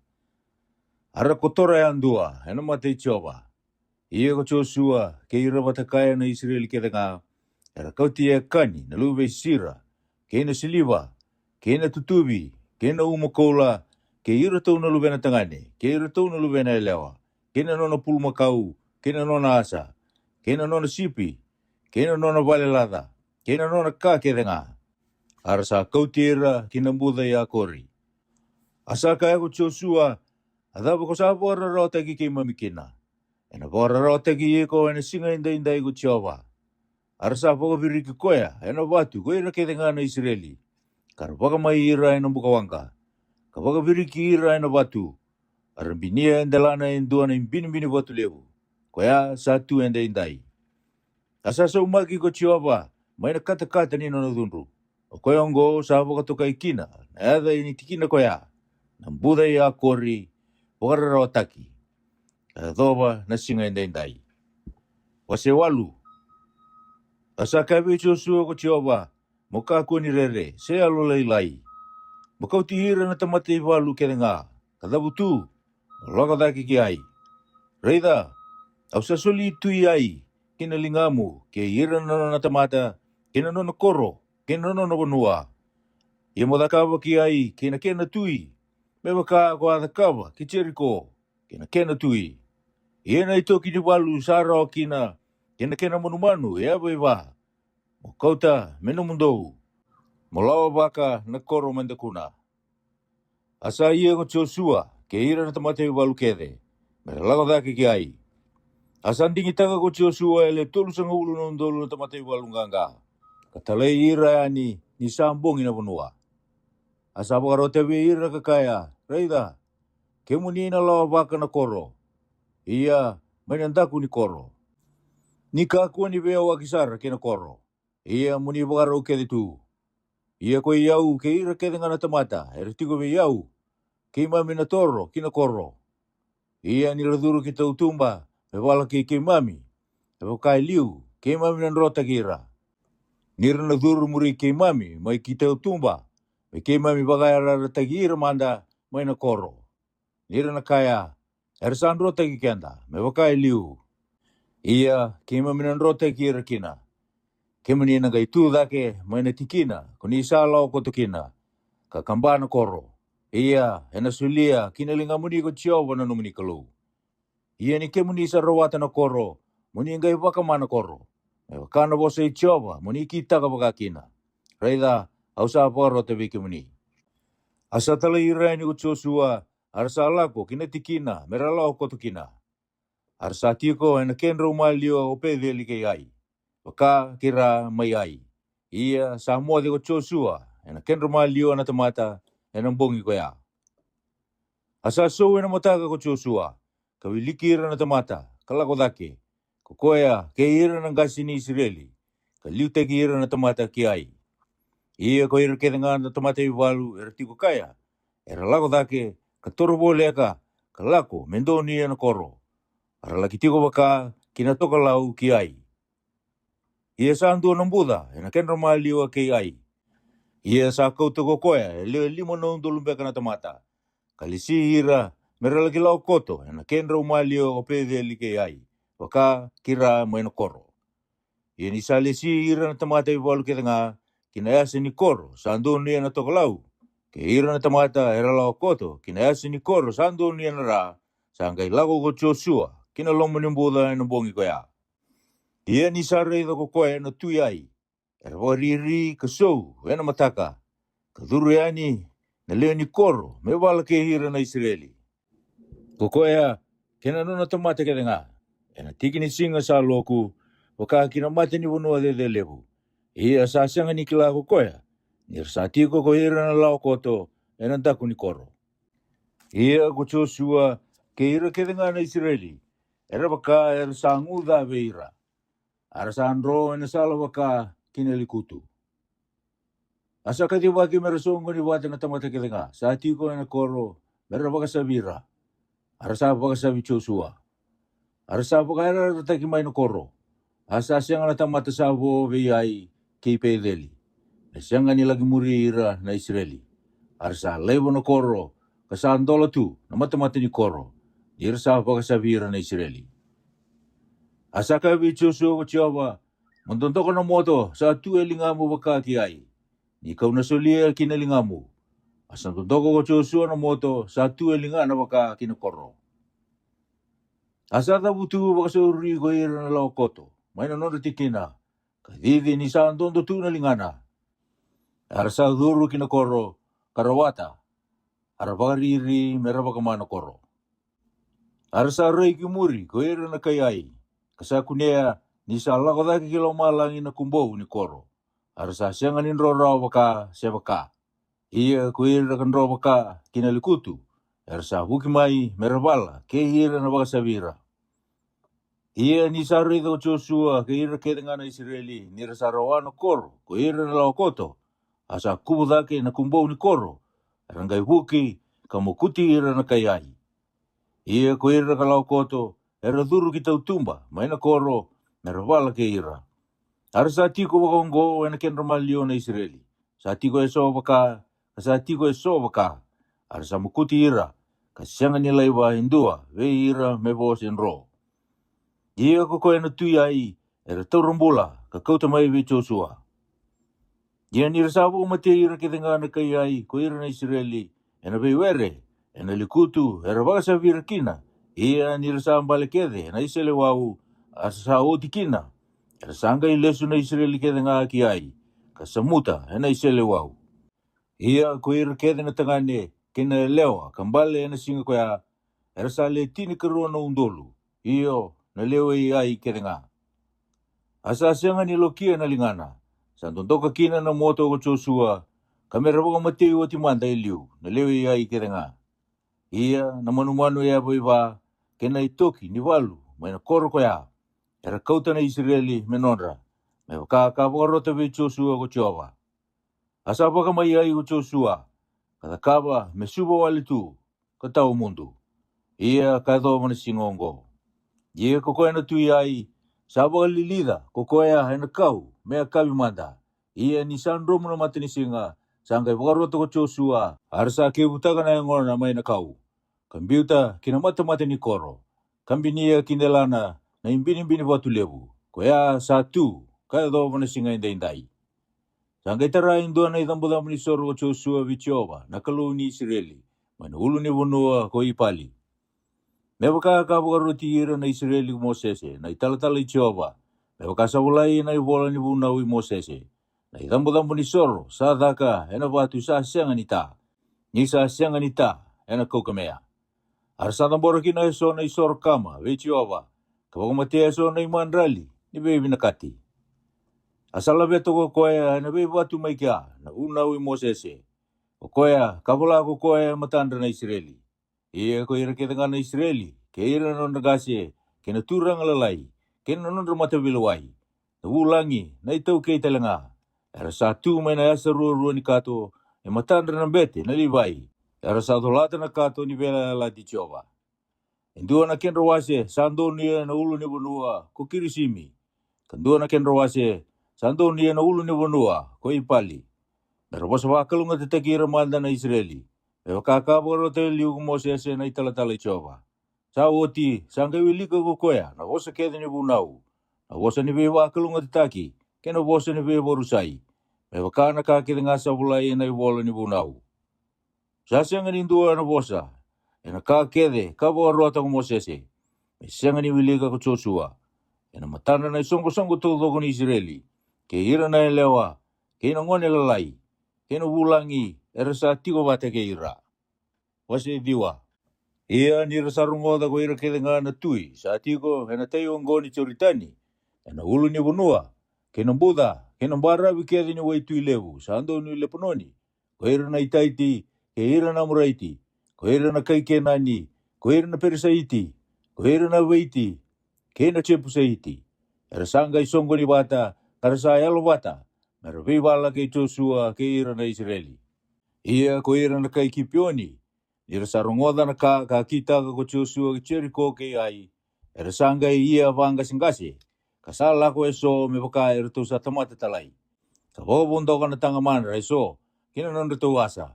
Ara kotora e andua, ena mate Jehova. Ia ko Joshua, ke ira watakaya na Israeli ke ngā, era kauti e kani, na luwe sira, ke na siliwa, ke na tutubi, ke na umakola, ke ira tau na luwe na tangane, ke ira tau na luwe na elewa, ke na nona pulmakau, ke na nona asa, ke na nona sipi, ke na nona valelada, ke na nona ka ke ngā. Ara sa kauti ira ki na muda ia kori. Asa ka eko Joshua, adaba ko sa wara rota ki ke mamikina. Ena wara rota ki eko ena singa inda eko Jehova. Ara sa waka viriki koea, ena watu, koe ira ke ngā na Israeli. Kara waka mai ira ena mukawanga. Ka waka viriki ira ena watu. Ara binia enda lana endua na imbini watu lewu. Koea satu enda indai. Asa sa umaki ko Jehova, maina kata ni nona dunru. O koe ongo sa waka toka ikina, na ada ini tikina koea. Na mbuda ia kori, wakara wataki. Doba na singa indai. Wase walu. Asa kawe Joshua ko Jehova, moka kuni rere, se alo lai. Moka uti hira na tamate walu ke ngā, kadabutu, loka daki ki ai. Reida, au sasoli tui ai, kina lingamu, ke hira na tamata, kina nona koro, kina nona wanua. Ia modakawa ki ai, kina tui, me waka ko adakawa, ki Jericho, kina tui. Ia na ito ki walu sara o kina manumanu, ea wewa. Mo kauta, meno mundou. Mo lawa waka na koro mandakuna. Asa ia ko Joshua, ke ira na tamate walu kede. Mera lawa dake ki ai. Asa ndingi taka ko Joshua ele tolu sanga ulu na undolu na tamate walu nganga. Katalei ira ani ni sambong ina vanua. Asa wakarote we ira kakaya, reida. Ke muni na lawa waka na koro. Ia, mainandaku ni koro. Ni kakua ni wea wakisara kena koro. Ia muni wakaro kede tu. Ia koe iau ke ira kede ngana tamata. Ere tiko me iau. Ke mami na toro kina koro. Ia ni raduru ki tau tumba. Me wala ke mami. E wakai liu. Ke mami na nrota kira. Nira na duru muri ke mami. Mai ki tau tumba. Me ke mami wakai arara tagi ira manda. Mai na koro. Nira na kaya. Ere sa nrota ki kenda. Me wakai liu. Ia ke mami na nrota kira kina. Ke mani na gai tu dake mai na tikina, ko ni sa lau ko tukina, ka kambana koro. Ia, ena sulia, kina linga muni ko Jehova na numuni kalau. Ia ni ke muni sa rawata na koro, muni ngai waka mana koro. Me wakana bosa i Jehova, muni kita ka baka kina. Reida, au sa poro te wiki muni. Asa tala ira ni ko Joshua, arsa lako kina tikina, mera lau ko tukina. Arsa tiko ena kenro malio o pedeli ke ai. Waka kira mai ai. Ia sa mua de ko Joshua. Ena kenro malio na tamata. Ena mbongi ko ya. Asa so ena motaka ko Joshua. Kawi likira na tamata. Kalako dake. Ko koea ke ira na gasi ni Israeli. Ka liute ki ira na tamata ki ai. Ia ko ira ke nga na tamata i walu. Era tiko kaya. Era lako dake. Ka toro bole aka. Ka lako mendoni na koro. Ara laki tiko waka. Kina toka lau ki ai. Ia sa antua ng Buddha, ena kenra maliwa kay ai. Ia sa kautuko koea, limo na undulumbeka na tamata. Kalisi ira, mera lagi lau koto, ena kenra maliwa o pedeli kay ai. Waka kira may na koro. Ia ni sa lisi ira na tamata iwalu kita nga, kinayasa ni koro, sa andun niya na tokalau. Kaya ira na tamata, era lau koto, kinayasa ni koro, sa andun niya na ra, sa angay lago ko Joshua, kinalong mo ng Buddha na bongi koea. Ia ni sa rei ko koe na tui ai. Era wariri ka sou, ena mataka. Ka duru ani, na leo ni koro, me wala ke hira na Israeli. Ko koea, kena nuna tamata ke nga. Ena tiki ni singa sa loku, waka kina mate ni wanua de levu. Ia sa sanga ni kila ko koea. Nir sa tiko ko hira na lao koto, ena daku ni koro. Ia ko Joshua, ke hira ke nga na Israeli. Era waka era sa nguda veira. Arasa andro ena sala waka kinelikutu. Asa kati waki merasongo ni wata na tamata kilinga. Sa tiko ena koro, mera waka sabira. Arasa waka sabi Joshua. Arasa waka era rataki may no koro. Asa siyang na tamata sabo viyay kay pedeli. Na siyang ni lagi murira na Israeli. Arasa levo no koro, kasandola tu, na matamata ni koro. nirsa pakasavira na Israeli. Asaka vichusu kuchiova, mentontoko na moto sa tu elingamu bakaki ai. Ni kau na solia kinalingamu. Asan tontoko kuchusu na moto sa tu elingana baka kinakoro. Asata butu bakasuri ko ira na laukoto. May nanono tikina. Kadidi ni saan tondo tu na lingana. Arasa duru kinakoro karawata. Arabakariri merabakamana koro. Arasa rei kimuri ko ira na kayai. Kasakunea ni sa lakodaki kilomalang ina kumbau ni koro. Arasa sianganin rorao baka sebaka. Iya ko ira kan ro baka kinalikutu. Arasa bukimai merabala ke ira na baka sabira. Iya ni sa rei ko Joshua ke ira ke ngana Israeli ni rasa rawana koro ko ira na laukoto. Asa kubudake na kumbau ni koro. Rangai buki kamukuti ira na kayai. Ia ko ira ka laukoto era duru kita utumba maina koro merabala ke ira. Arasa tiko bakongo ena ken ramalio na Israeli. Sa tiko eso baka, sa tiko eso baka. Arasa mukuti ira kasianga nilai wa hindua ve ira mebos enro. Ia ko ena tuyai era taurambula ka kauta mai vi Joshua. Ia ni rasabu mate ira ke tengana kayai ko ira na Israeli ena ve were ena likutu era baka vira kina. Ia ni rasa balekede na Israeli wau asa otikina. Sanga ilesu na Israeli kede nga kiai. Kasamuta ena Israeli wau. Ia ko ira kede na tangane kena lewa kambale na singa koya. Era sale tini kerua na undolu. Iyo na lewa iai kede nga. Asa senga ni lokia na lingana. Santontoka kina na moto ko Joshua. Kamera baka matei wati manda iliu. Na lewa iai kede nga. Ia na manumanu ya boiba kena itoki ni walu. Maina koro koya. Era kauta na Israeli menonra. Me kakakawarota ve Joshua ko Jehova. Asa baka maiai ko Joshua. Katakaba me suba wale tu. Katau mundu. Ia kado mana singongo. Ia kokoya na tuyai. Sabaka lilida kokoya ena kau. Mea kabi manda. Ia ni sandromu na matini singa. Sangkai wakarota ko Joshua. Arsa kebutaka na yang na may na kau. Kambiuta kinamata-mata ni koro. Kambinia kinelana na imbini-imbini watu lebu. Koya satu, kaya do mana singa indai-indai. Sangkai tara indua na itambudamu ni soro Joshua vichova, na kalu ni Israeli. Mana ulu ni wunua ko ipali. Mebaka kabukaruti ira na Israeli Mosese, na itala-tala ichova. Mebaka sawulai na ibola ni wunau Mosese. Na itambudamu ni soro, sadaka, ena watu sa sianganita. Ni sa sianganita, ena kaukamea. Arsatan boraki na iso na isor kama, vechioba. Kapag matia iso na iman rali, ni baby nakati. Asala beto ko koya na baby watu may kya, na unawi Mosese. O koya, kapula ko koya matanda na Israeli. Iya ko ira kita nga na Israeli, kaya ira non nagasi, kina turang lalay, kina non matabilaway. Na ulangi, na ito kay talanga. Era satu may na yasa ruwa ni kato, e matanda ng bete, na libay. Era sa dolata na kato ni Bela la di Jehova. Indua na ken rawase, sando niya na ulo ni bunua, ko kirisimi. Kandua na ken rawase, sando niya na ulo ni bunua, ko ipali. Pero basa wakalunga titakira manda na Israeli. Pero kakabaro tayo liu Moses na italatala Jehova. Sa oti, sangka wilika ko koya, na wasa keda ni bunau. Na wasa ni bewa wakalunga titaki, kena wasa ni bewa borusai. Pero kana kakita nga sa bulay na iwala ni bunau. Sasang indua na bosa. Ena kakede, kabo arota ko Mosese. May siyang aniwiliga ko Joshua. Ena matanda na isongko-songko todo ko ni Israeli. Kaya ira na elewa. Kaya nangon elalay. Kaya nabulangi. Era sa tiko bate kaya ira. Wasi diwa. Ia nira sarungoda ko ira kaya nga na tui. Sa tiko, ena tayo ang goni choritani. Ena ulo ni bunua. Kaya nambuda. Kaya nambarabi kaya ni way tui lewu. Sa ando ni lepononi. Kaya ira na itaiti. Kaya ira na muraiti. Ko ira na kaikenani, ko ira na perisaiti, ko ira na waiti, ke na chepusaiti. Era sangga isongo ni bata, karasa yalo bata, merabi bala ke Joshua ke ira na Israeli. Ia ko ira na kaikipioni, ira sarungoda na kakita ko Joshua ke Jericho ke ai. Era sangga ia vanga singasi, kasala ko eso me baka ira tu sa tamata talai. Kabobondo ka na tangaman raiso, kinanon asa.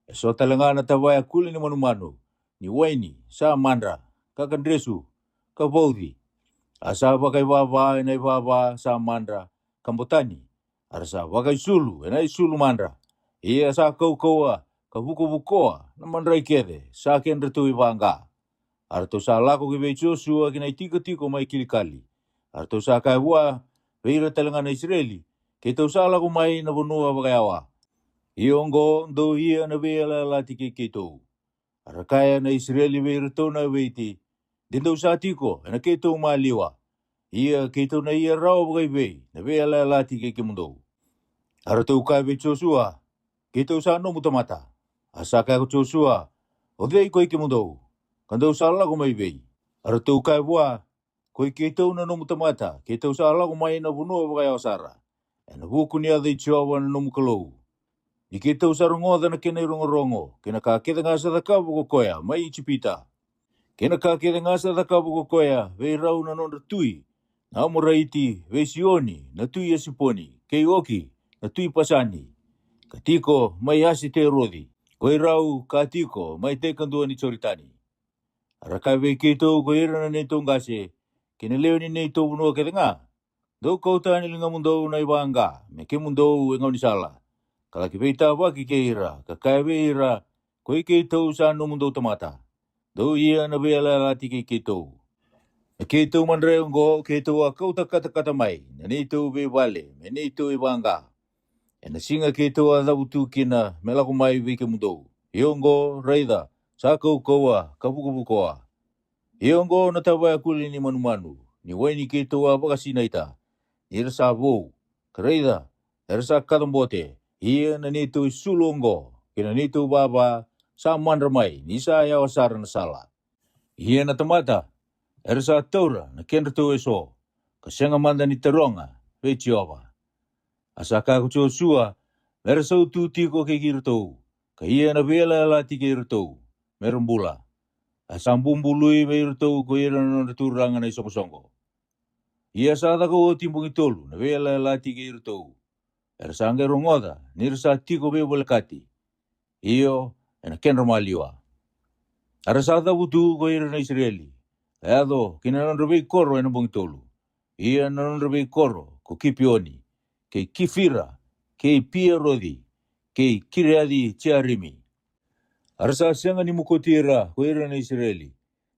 Eso talanga na tabaya kuli ni manu-manu, ni waini, sa mandra, kakan dresu, ka baudi. Asa bagai baba enai baba sa mandra kambotani. Arsa bagai sulu enai sulu mandra. Ia sa kau kaua ka buko bukoa na mandrai kede sa kendre tu ibanga. Arto sa lako ki becho sua kinai tiko mai kilikali. Arto sa kai bua veira talangana Israeli. Keto sa lako mai na bonua bagai awa. Iongo do ia na vela la tiki keto. Arakaya na Israeli veira tona veiti. Dendo sa tiko na keto maliwa. Ia keto na ia rao bagai vei na vela la tiki kemundo. Arto kai becho sua. Keto sa no mutamata. Asa kai becho sua. O vei koi kemundo. Kandau sala ko mai vei. Ara tau kai bua, koi ke tau na nomu tamata, ke tau sala ko mai na bunua bagai ausara. E na buku ni adai chiawa na nomu kalou. I ke tau sarongo na kena rongo, kena ka keda ngasa da kabu ko koea, mai i chipita. Kena ka keda ngasa da kabu ko koea, vei rau na nonda tui, na amora iti, vei sioni, na tui asiponi, kei oki, na tui pasani. Ka tiko, mai asi te rodi, koi rau ka tiko, mai te kandua ni choritani. Arakai vei keito ko ira na neito ngase, kene leo ni neito bunua ke nga. Dau kauta ni linga mundo na ibanga, me ke mundo e ngau ni sala. Kala ki vei tawa ki ke ira, ka kai vei ira, ko i keito sa no mundo tamata. Dau ia na vei ala lati ke keito. Me keito mandre ngo, keito a kauta kata mai, na neito vei vale, me neito ibanga. E na singa keito a dabutu kina, me lako mai vei ke mundo. Iongo, raida, sa kau kaua, kapukupukoa. Iongo na tawai kuli ni manu, ni waini ke toa bakasina ita. Ni rasa vou, kareida, rasa katambote, ia na nito sulongo, kina nito baba, sa mandramai, ni sa yawasara na sala. Ia na tamata, rasa taura, na kendra to eso, kasenga manda ni taronga, vechioba. Asa kakucho sua, rasa ututiko ke kirtou, ka ia na vela lati ke kirtou. Merumbula. Asam bumbului meirtou ko ira no turanga na isongo. Ia sa da ko timbungi tolu na vela lati ke irtou. Sange rongoda nirsa tiko be bolkati. Io ena kenro maliwa. Sa da butu ko ira na Israeli. Ado kina non rebe korro ena bungi tolu. Ia non rebe korro ko kipioni. Ke kifira, ke pia rodi, ke kireadi chiarimi. Arsa senga ni mukotira ko ira na Israeli.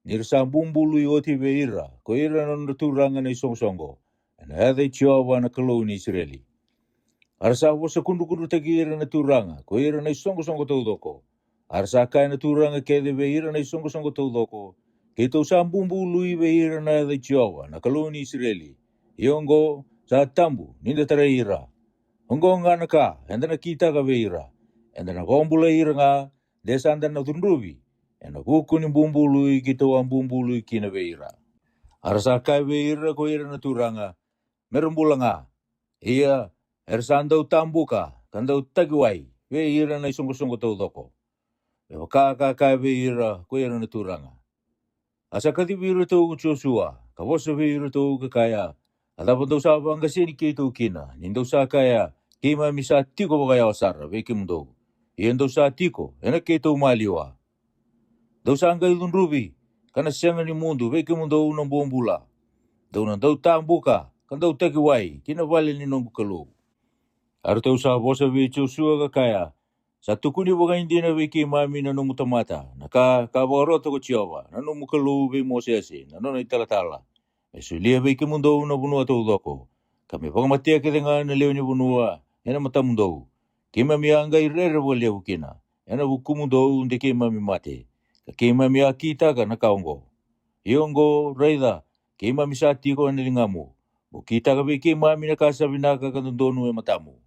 Nirsa bumbulu oti veira ko ira non turanga na isongo. Na hada chiawa na kalou ni Israeli. Arsa wasa kundu te ira na turanga ko ira na isongo taudoko. Arsa kai na turanga ke de veira na isongo taudoko. Ke to sa bumbulu veira na hada chiawa na kalou ni Israeli. Iongo sa tambu ninda taraira. Ongo ngana ka enda na kita ka veira. Enda na bombula ira nga desa anda na tundubi. Ena kuku ni bumbului kita wan bumbului kina veira. Arsa kai veira ko ira na turanga. Merumbula nga. Ia ersandau tambuka. Kandau tagiwai. Veira na isongo taudoko. Ewa kai veira ko ira na turanga. Asa kati veira tau kuchosua. Kawosa veira tau kakaya. Adapandau sa bangasini kito kina. Nindau sa kaya. Kima misa tiko bagaya wasara. Vekimdo. Iandau sa tiko. Ena kito maliwa. Dau sangga idun rubi, kana sianga ni mundu, veke mundo unang buong bula. Dau nang dau tambuka, kan dau takiwai, kinavali ni nong bukalu. Arto sa bosa vecho sua kakaya, sa tukuni baga hindi na veke mami na nung mutamata, naka kabaroto ko chiawa, na nung bukalu ve mosesi, na nung italatala. Esulia veke mundo unang bunua taudoko. Kami pagamatia kita nga na leo ni bunua, ena matamundo. Kima mianga irere wale ukina, ena buku mundo unde kima mi mate. Kima mi akita ka nakaongo. Iongo raida, kima mi sa tiko nilingamu. Bukita ka be kima mi nakasabi na kakandonu e matamu.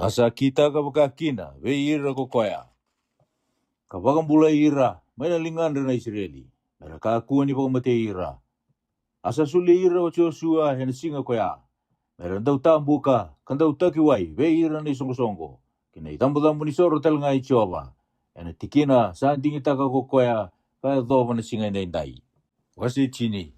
Asa kita ka bakakina, ve ira ko koya. Kabagang bulay ira, may nalingan na Israeli. Narakakuha ni pagmate ira. Asa suli ira o Joshua henasinga koya. Meron daw tambuka, kandaw takiway, ve ira na isongo-songo. Kinaitambo-tambo ni soro talanga ichoba. Ena tikina sa ding itaka ko koya kaya doba na singay na inday. Wasi chini.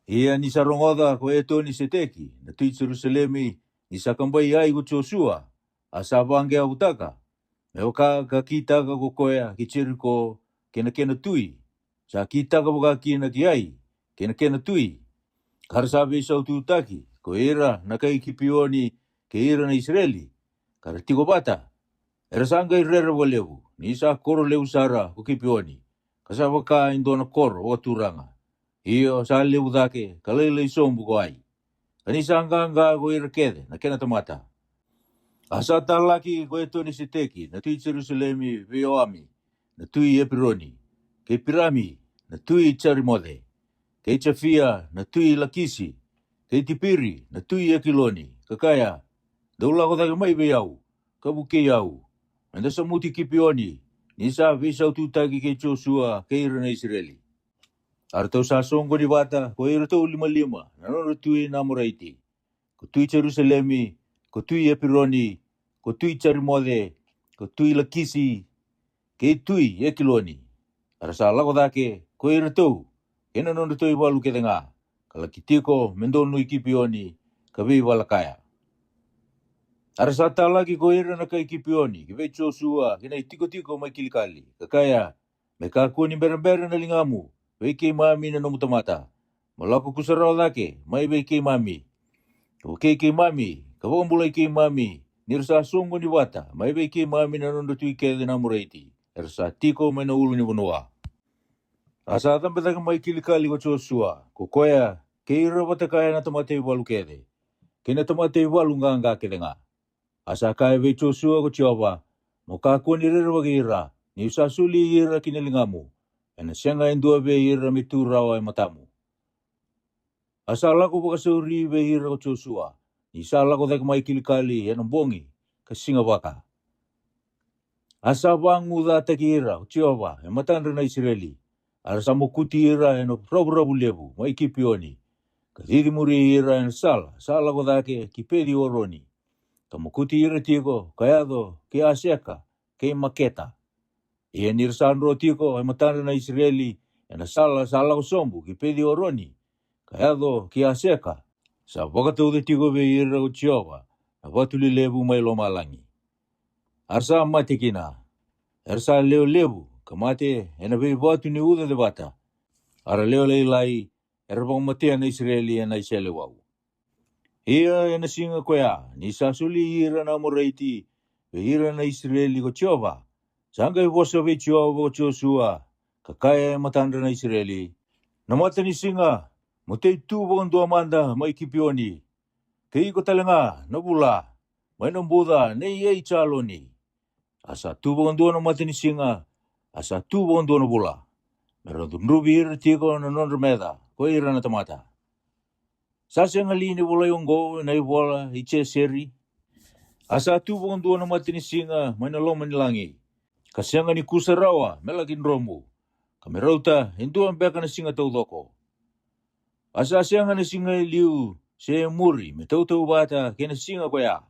Ia ni sarongoda ko eto ni seteki na tuit Jerusalemi ni sakambay ay ko Joshua asabangge abutaka. Meo ka kakita ka ko koya kichiri ko kena tui Sa kita ka baka kina kiai, kena tui. Karsabe sa ututaki, ko era na kai kipioni ke era na Israeli. Kara tiko bata. Era sanga irera walewu, ni sa koro leu sara ko kipioni. Kasaba ka indona koro o turanga. Iyo sa leu dake, kalele isombu ko ai. Kanisa anga ko era kede, na kena tamata. Asa talaki ko eto ni siteki, na tui Jerusalemi veoami, na tui Epironi, ke Pirami, na tui Charimode, ke Chafia, na tui Lakisi, ke Tipiri, na tui Ekiloni, kakaya, daula ko tayo may beyaw, kabuke yaw, anda sa muti kipioni, nisa visaw tutagi ke Joshua, ke ira na Israeli. Arto sa songko ni bata, ko ira to 5-5, nanono tui Namoraiti, ko tui Jerusalemi, ko tui Epironi, ko tui Charimode, ko tui Lakisi, ke tui Ekiloni. Arasa lako dake, ko ira to, kena nono to iwalu ke tenga, kalakitiko mendonu ikipioni, kabi walakaya. Arasa lagi ko ira na kay kipioni, kibe Joshua, kina itiko-tiko may kilikali, kakaya, may kakuni bera-bera na lingamu, may kay mami na numutamata, malako kusaraw dake, may kay mami, okay kay mami, kabang bulay kay mami, nirsa sungo ni wata, may kay mami na nundutuy kede na muraiti, ersa tiko may naulo ni bunua. Asa tambata may kilikali ko Joshua, kukoya, keira wata kaya na tamatay walu kede, kina tamatay walu nga kede nga. Asa kaya be Joshua ko Jehova, mukako ni rira ira, ni usasuli ira kinalingamu, ena siya nga indua be ira mituraw ay matamu. Asa lako pakasuri be ira ko Joshua, ni sala ko tayo may kilikali, yan ang bongi, kasinga waka. Asa bangu data kira, Jehova, ay matandra na Israeli, arasa mo kutira, yan o rabu lebu, may kipioni, kadiri muri ira, yan sala ko dake, kipedi oroni, kamukuti ira tiko, kayado, kaya aseka, kaya maketa. Iyan nirsan ro tiko, ay matandra na Israeli, yan sala ko sombu, kipedi oroni, kayado, kaya aseka. Sa wakatude tiko be ira ko Jehova, na watuli lebu may lomalangi. Arsa matikina, arsa leo lebu, kamate, ena be watu ni uda de bata. Ara leo leilai, erbang matia na Israeli na iselewau. Ia ena singa koya, ni sasuli ira na moraiti, be ira na Israeli ko Jehova. Sangay bosa be Jehova ko Joshua, kakaya matandra na Israeli. Namata ni singa, mutay tubong duamanda may kipioni. Kaya ko talanga, nabula, may nambuda, na iyay chaloni. Asa tubong duwa na mata ni singa, asa tubong duwa na bula. Meron dumrubi ira tiko na non-remeda, ko ira na tamata. Sasya nga lini wala yung go, na iwala, iche seri. Asa tubong duwa na mata ni singa, may naloma nilangi. Kasya nga ni kusarawa, melagin romo. Kamerauta, hindu ang beka na singa taudoko. Asa siya nga na singa iliu, siya muri, metau-tau bata, kina singa koya.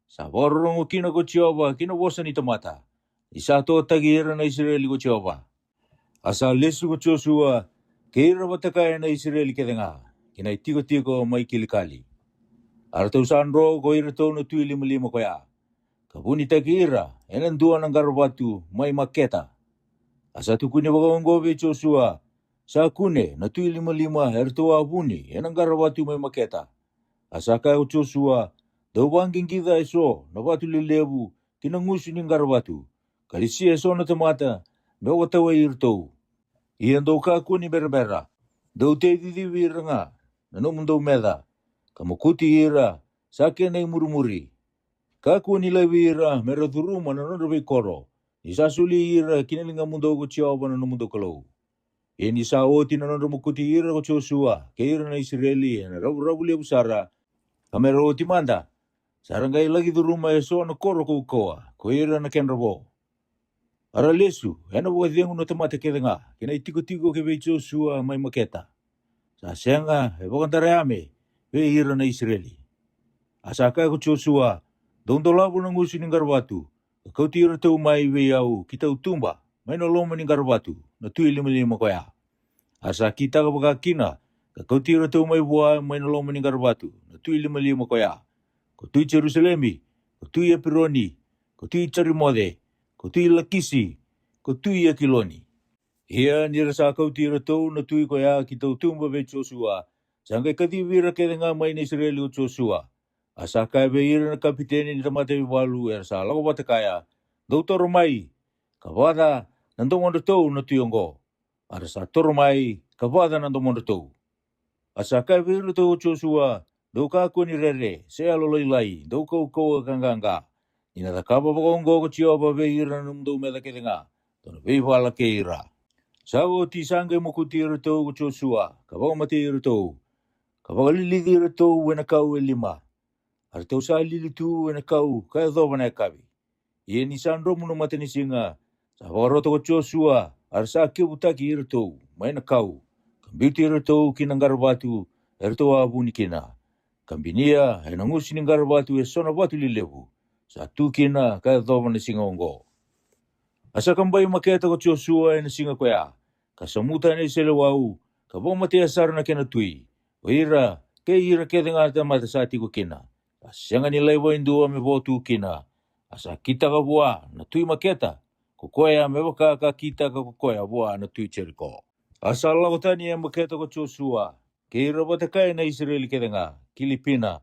Sa warong ukina ko Jehova, kinawasan ni tamata. Isa to tagira na Israeli ko Jehova. Asa lesu ko Joshua, kaira batakaya na Israeli kedenga, kina itiko-tiko may kilikali. Arataw saan ro, ko irataw na tuwi 5-5 koya. Kabuni tagira, enandua ng garabatu, may maketa. Asa tukuni wakawang gobe Joshua, sa kune, na tuwi 5-5, ertawa abuni, enang garabatu may maketa. Asa kayo Joshua, daw bangking kita eso, na batu lilebu, kinangusin yung garabatu. Kalisi eso na tamata, may watawa irto. Iyan daw kako ni berbera, daw te didiwir nga, nanong daw meda, kamukuti ira, sa akin ay murmuri. Kako nila wira, meraduruma na nonrabi koro, isasuli ira, kinalinga mundo ko Jehova na mundo kalaw. Iyan isa oti na nonramukuti ira ko Joshua, kaya na Israeli, na rabu usara, kamera oti manda. Sarangay lagi do rumah eso na koro ko koa, ko ira na kenrabo. Ara lesu, ena buka diang no tamata keda nga, kina itiko-tiko ke be Joshua may maketa. Sa senga, bukan tarayame, be ira na Israeli. Asaka ko Joshua, doon dolabo ng usin ng garbatu, kau tira tau may weyau, kita utumba, may noloma ng garbatu, na tuwi 5-5 kaya. Asa kita ka baka kina, kau tira tau may buwa, may noloma ng garbatu, na tuwi 5-5 kaya. Kutui Jerusalemi, kutui Epironi, kutui Charimode, kutui Lakisi, kutui Ekiloni. Ia ni rasa kau tira tau na tui ko ya ki tau tumba ve Joshua. Sangkai kati vira ke nga mai ni Israeli o Joshua. Asa kai ve ira na kapiteni ni tamate walu e rasa lago bata kaya. Dau toro mai. Kawada nandong ondo tau na tuyongo. Arasa toro mai kawada nandong ondo tau. Asa kai ve ira tau Joshua. Dau ka ni rere. Se alolai lai. Dau kau kanganga. Ina da kaba bagongo ko chioba ve ira numdo meda ke nga. Tono ve wala ke ira. Sago ti sangai mo kuti rito ko Joshua, kabang mati rito, kabang lili rito wena kau lima, arto sa lili tu wena kau kaya do bana kabi. Ye ni sandro mo mati ni singa, sa roto ko Joshua, arsa ki butaki rito, may na kau, kambiti rito kinanggar batu, rito abu ni kina, kambinia ay nangus ningar batu sona batu lilebu, sa tu kina kaya do bana singa ongo. Asa kambay maketa ko Joshua na singa kuya. Kasamuta na isele wau, kabong mati asar na kena tui. Oira, ke ira ke dengar mata sati ko kina. Asyanga nilai wa indua me botu kina. Asa kita ka bua na tui maketa. Kukoya me waka ka kita ka kukoya bua na tui cheriko. Asa lakotani ya maketa ko Joshua. Ke ira batakai na Israeli ke dengar. Kilipina.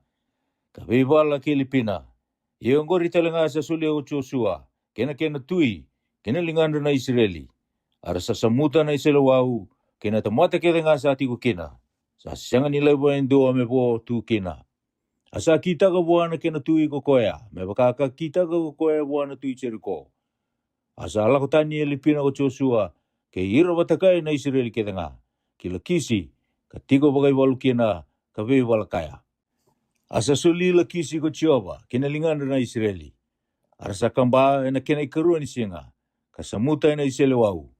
Kabibala Kilipina. Iongori talenga sa sulia ko Joshua. Kena tui. Kena linganda na Israeli. Ara sa samuta na isela wau, kena tamata keda nga sa ati ko kina. Sa siyanga nila ba indo ame po tu kina. Asa kita ka buwan na kena tui ko koya, me baka kita ka koya buwan na tui cheriko. Asa ala ko tani Filipina ko Joshua, ke ira batakay na Israel keda nga. Kila kisi, katiko bagay walu kina, kabe walakaya. Asa suli la kisi ko Chiova, kinalingan na Israeli. Ara sa kamba na kena ikaruan ni singa, kasamuta na isela wau.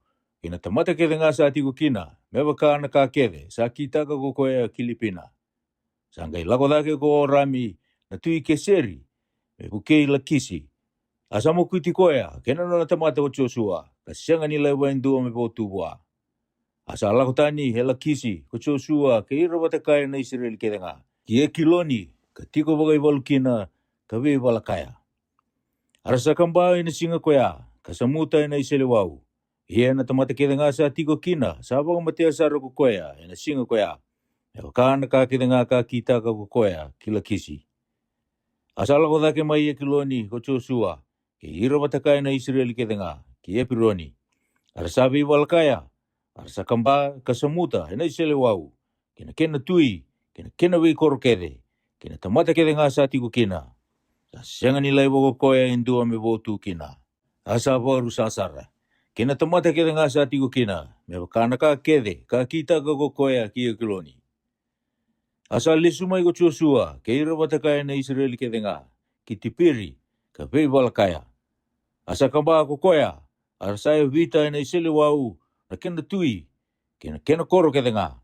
Kina tamata kede nga sa ati ko kina, meba ka nakakede, sa kita ka ko koya Kilipina. Sangay lako dake ko rami, na tui keseri, me bukei lakisi. Asa mo kuti koya, kena no na tamata ko Joshua, kasyanga nila iwa indua me botu bua. Asa lako tani he lakisi ko Joshua, ke ira batakaya na Israel kede nga. Kie kiloni, katiko bagay walukina, kabe balakaya. Arasa kambay na singa koya, kasamuta na isele wau. Ia na tamata keda nga sa tigo kina, sabang matia saro ko koya, na singa koya. Eo kana ka keda nga ka kita ka ko koya, kila kisi. Asala ko dake mai kiloni ko Joshua, ke ira batakay na Israel keda nga, ki epironi. Arasabi walakaya, arasa kamba kasamuta, na isele wau. Kena tui, kena wi koro kede, kena tamata keda nga sa tigo kina. Siyanga nilay ko koya indua me botu kina. Asa baru sasara. Kena tamata keda nga sa tigo kina, me wakana ka kede, ka kita ka ko koya kia kiloni. Asa lisumay ko Joshua, ke ira batakaya na Israel keda nga, kitipiri, ka pei balakaya. Asa kamba ko koya, arasaya vita na isele wau, na kena tui, kena koro keda nga.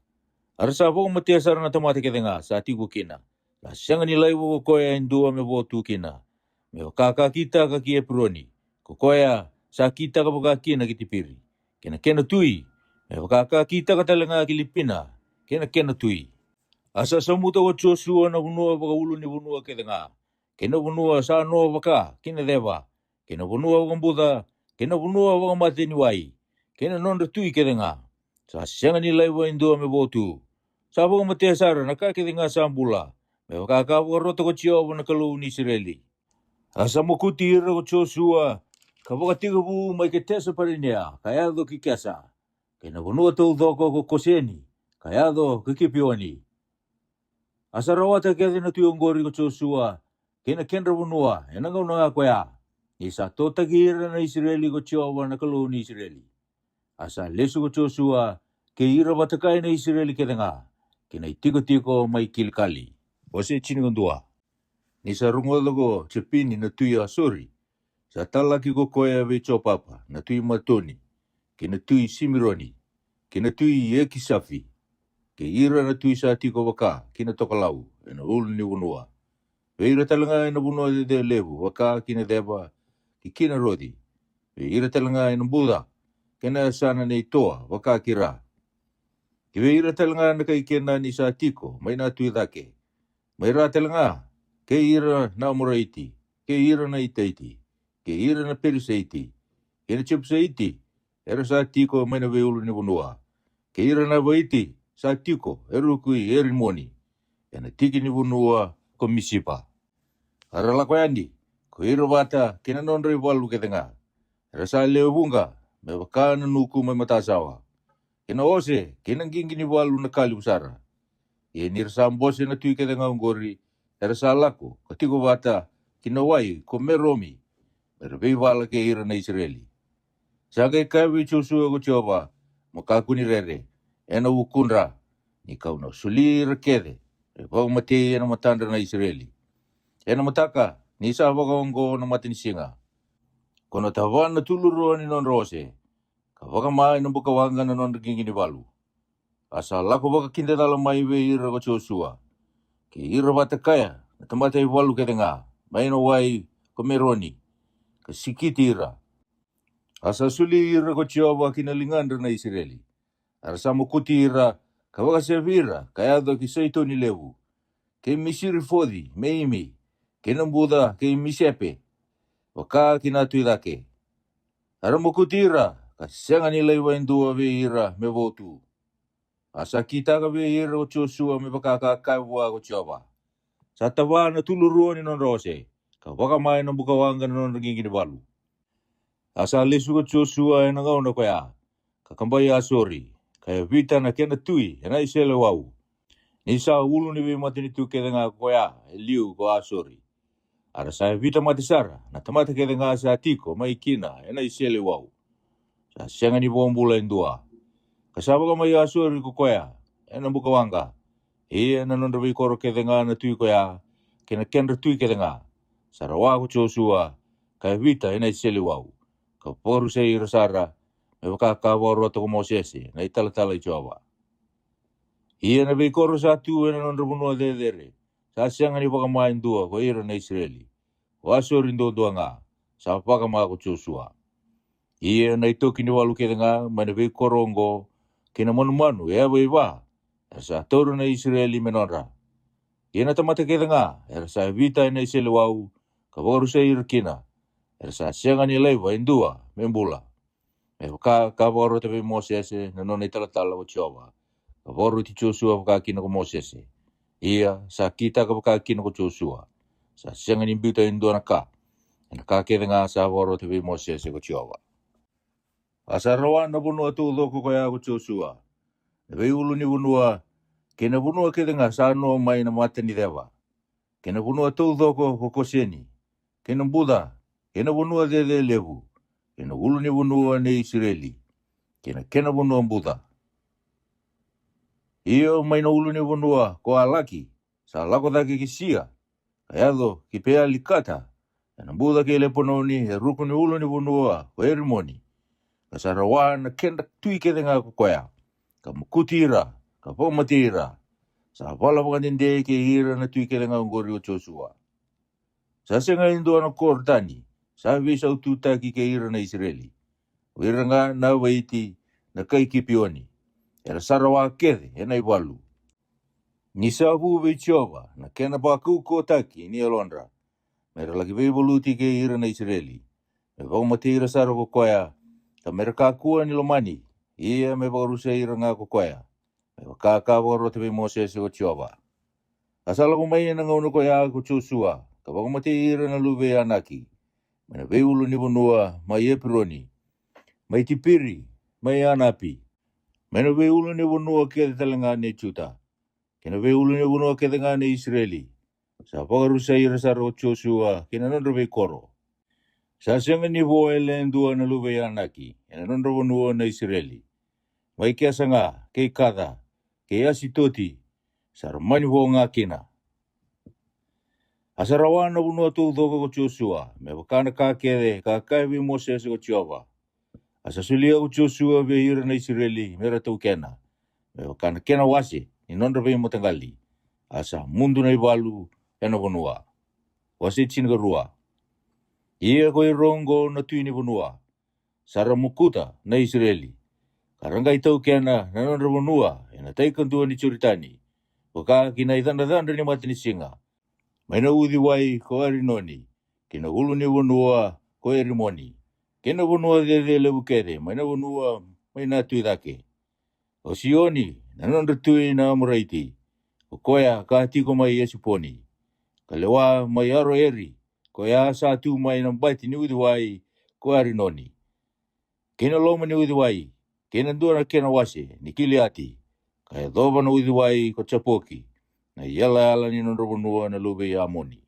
Arasa po matiasar na tamata keda nga sa tigo kina. Siyanga nilay ko koya indua me botu kina, me wakaka kita ka kia pironi, ko koya, sa kita ka baka kina kitipiri. Kena tui. Me wakaka kita ka talanga Kilipina. Kena tui. Asa samuta ko Joshua na bunua baka ulu ni bunua keda nga. Kena bunua sa noa baka, kena deba. Kena bunua baka mbuda. Kena bunua baka mati ni wai. Kena nonda tui keda nga. Sa siyanga nilay wa indua me botu. Sa baka mati asara naka keda nga sa ambula. Me wakaka baka roto ko Chiova na kalu ni Israeli. Asa mo kutira ko Joshua. Kabaka tiga bu mai ke tesa parinia, kaya do ki kesa. Kena bunua tau doko ko koseni, kaya do ki kipioni. Asa rawata kede na tuyonggori ko Joshua, kena kenra bunua, enang nga koya. Isa to tagira na Israeli ko Chiova na kalu ni Israeli. Asa lesu ko Joshua, ke ira batakay na Israeli kede nga, kena itiko-tiko mai kilikali. Ose chinigondua. Nisa rungodo ko chepini na tuya sori. Sa talaki ko koya ve chopapa, na tui matoni, kena tui simironi, kena tui ekisafi, ke ira na tui sa tiko waka, kena tokalau, ena ulu ni bunua. Ve ira talanga ena bunua de levu, waka kena deba, ki kena rodi. Ve ira talanga ena buda, kena sana nei toa, waka kira. Ke ve ira talanga na kai kena ni sa tiko, mai na tui dake. Mai ra talanga, ke ira na muraiti, ke ira na itaiti. Ke ira na perisaiti, kena chipsaiti, era sa tiko mai na veulu ni bunua. Ke ira na waiti, sa tiko, kui erimoni. Ena tiki ni bunua ko misipa. Ara la koyandi, ko ira wata kina nondri walu ke tenga. Era sa leo bunga, me wakana nuku mai matasawa. Kina ose, kina gingi ni walu na kali usara. Ye nirsa mbose na tui ke tenga ungori, era sa lako, ko tiko wata kina wai ko meromi. Era vei wala ke ira na Israeli. Saka kawi chusua ko choba, makakuni rere, ena ukunra, ni kauna sulir kede, pau mati ena matanda na Israeli. Ena mataka, ni sa wakaongo na matin singa. Kono tawan na tuluro ni non rose, ka wakamai na bukawanga na non gingi ni balu. Asa lako baka kinda dalam mai we ira ko chusua. Ki ira bata kaya, na tamata i walu kede nga, mai no wai ko meroni, ka sikiti ira. Asa suli ira ko choba kinalingandra na Israeli. Arsa mukuti ira, kawaka servira, kayado ki seito ni lewu. Ke misiri fodi, meimi, ke nambuda, ke misepe, waka kinatu idake. Ara mukuti ira, kasenga ni lewa indua ve ira me votu. Asa kita ka ve ira o chosua me bakaka kaiwa ko choba. Sa tawa na tulurua ni non rose, kawaka mai na bukawanga na non gingi ni balu. Asa lesu ko chosua e nangauna kaya, kakambaya asori. Kaya vita na kena tui, ena isele wau. Nisa ulu ni mati ni tu kede nga koya, liu ko asori. Ara sa vita mati sara, na tamata kede nga sa tiko, mai kina, ena isele wau. Sa senga ni bombula indua. Kasaba ka mai asori ko koya, ena buka wanga. Ia na nondawi koro kede nga na tui koya, kena kendra tui kede nga. Sarawa ko chosua, kaya vita ena isele wau. Ka poru se ira sara, me waka kawaro to ko mosese, na itala i chowa. Ia na veikoro sa tu ena non rabunua dedere. Sa sianga ni waka main dua ko ira na Israeli. O asori ndo dua nga. Sa waka maa ko chosua. Ia na itoki ni walu keda nga. Mana veikoro ngo. Kina manu ea weiwa. Sa toru na Israeli menonra. Ia na tamata keda nga. Era sa vita na Israeli wau. Kawaru sa ira kina. Era sa sianga ni leiwa indua. Membula. Me waka kawaru tabi mosese. Na nona italatala o chowa. Kawaru ti chosua waka kina ko mosese. Ia sa kita ka waka kina ko chosua. Sa sianga ni bita indua na ka. Na ka keda nga sa waro tabi mosese ko chowa. Asa rawan na bunua tu loko kaya ko chosua. Nabi ulu ni bunua. Kena bunua keda nga sa no mai na mata ni dewa. Kena bunua tu loko ko koseni. Kena buda. Kena bunua dede levu. Kena ulu ni bunua ni Israeli. Kena bunua buda. Iyo mai na ulu ni bunua ko alaki. Sa lako dake kisia. Kayado ki pea likata. Na buda ke lepononi e ruku ni ulu ni bunua ko erimoni. Ka sarawan na kenda tui kede nga ko koya. Ka mukutira. Ka pomatira. Sa wala wakandinde ke hira na tui kede nga ngori o chosua. Sa senga indua na kordani. Sa visa ututaki ke hira na Israeli. Wira nga na waiti na kaikipioni. Era sarawa kede e na iwalu. Ni sabu veichova na kena baku kotaki ni alondra. Mera lagi veivoluti ke hira na Israeli. Me vau matira sara ko koya. Ka mera kakua ni lomani. Ia me vau rusa hira nga ko koya. Me wakaka vau rote vei mosese ko chova. Asala ko mai na ngaunu koya ko chusua. Ka vau matira na luve anaki. Mena veulu ni bunua mai epironi. Mai tipiri. Mai anapi. Mena veulu ni bunua kia talenga ne chuta. Kena veulu ni bunua kia talenga ne Israeli. Sa pagarusa ira sara ko chusua. Kena nondro vei koro. Sa senga ni voele ndua na luve anaki. Kena nondro bunua na Israeli. Mai kia sanga. Kei kada. Kei asitoti. Sara mani vo nga kina. Asarawana bunua tu doko ko chusua. Me wakana ka kede. Ka kaiwi mosese ko chova. Asa sulia ko chusua ve hira na Israeli. Mera tau kena. Me wakana kena wasi. Ni nondra vei motangali. Asa mundu na iwalu. Ena bunua. Wasi chinga rua. Ia ko irongo na tuini bunua. Sara mukuta na Israeli. Karanga itau kena na nondra bunua. Ena taikantua ni churitani. Waka kina idanda ni matini singa. Maina udi wai ko arinoni. Kina ulu ni bunua ko erimoni. Kena vonua de levu kere, mai na vonua mai na tui dake. O sioni, na nonda tui na amuraiti. O koea ka tiko mai esuponi. Ka lewa mai aro eri, koea sa tu mai na mbaiti ni udiwai koea rinoni. Kena loma ni udiwai, kena ndua kena wase, ni kili ati. Ka doba na udiwai ko chapoki. Na yala ni nonda vonua na lube ya amoni.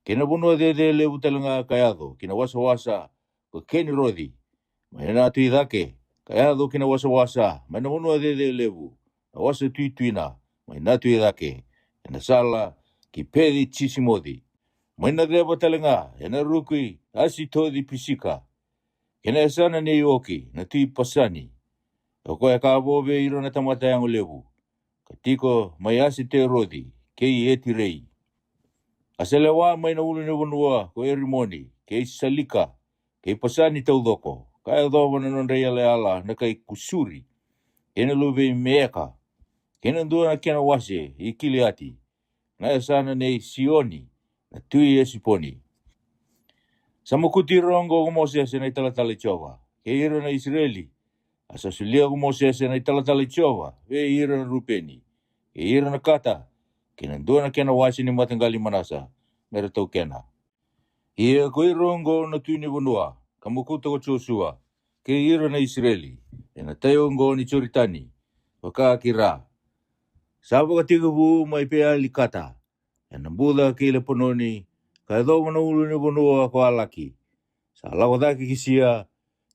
Kena vonua de levu talanga kayado, kina wasa ko keni rodi. Mai na tui dake, kayado kina wasa, mai na vonua de levu. Na wasa tuina, mai na tui dake. Na sala ki pedi chisimodi. Mai na reba talanga, na rukui asi todi pisika. Kena esana ne yoki, na tui pasani. O koe ka bobe iro na tamata yango levu. Katiko mai asi te rodi, kei eti rei. Aselewa mai na ulu ni vonua ko erimoni, kei salika, kei pasani tau doko. Kaya doba na nonda ala na kai kusuri. Kena lube meeka. Kena ndua na kena wase, i kili ati. Na esana nei sioni, na tui esiponi. Samakuti rongo kumosese na italatali chova. Ke ira na Israeli. Asa sulia kumosese na italatali chova. Ve ira na rupeni. Ke ira na kata. Kena ndua na kena wase ni matangali manasa. Mera tau kena. Ia koi rongo na tui ni vonua. Kamukuta ko chosua. Ke ira na Israeli. E na tayongo ni choritani. Waka kira. Sabo katiga bu mai pea li kata. E na buda ke le pononi. Ka edo mana ulu ni vonua ko alaki. Sa lawa daki kisia.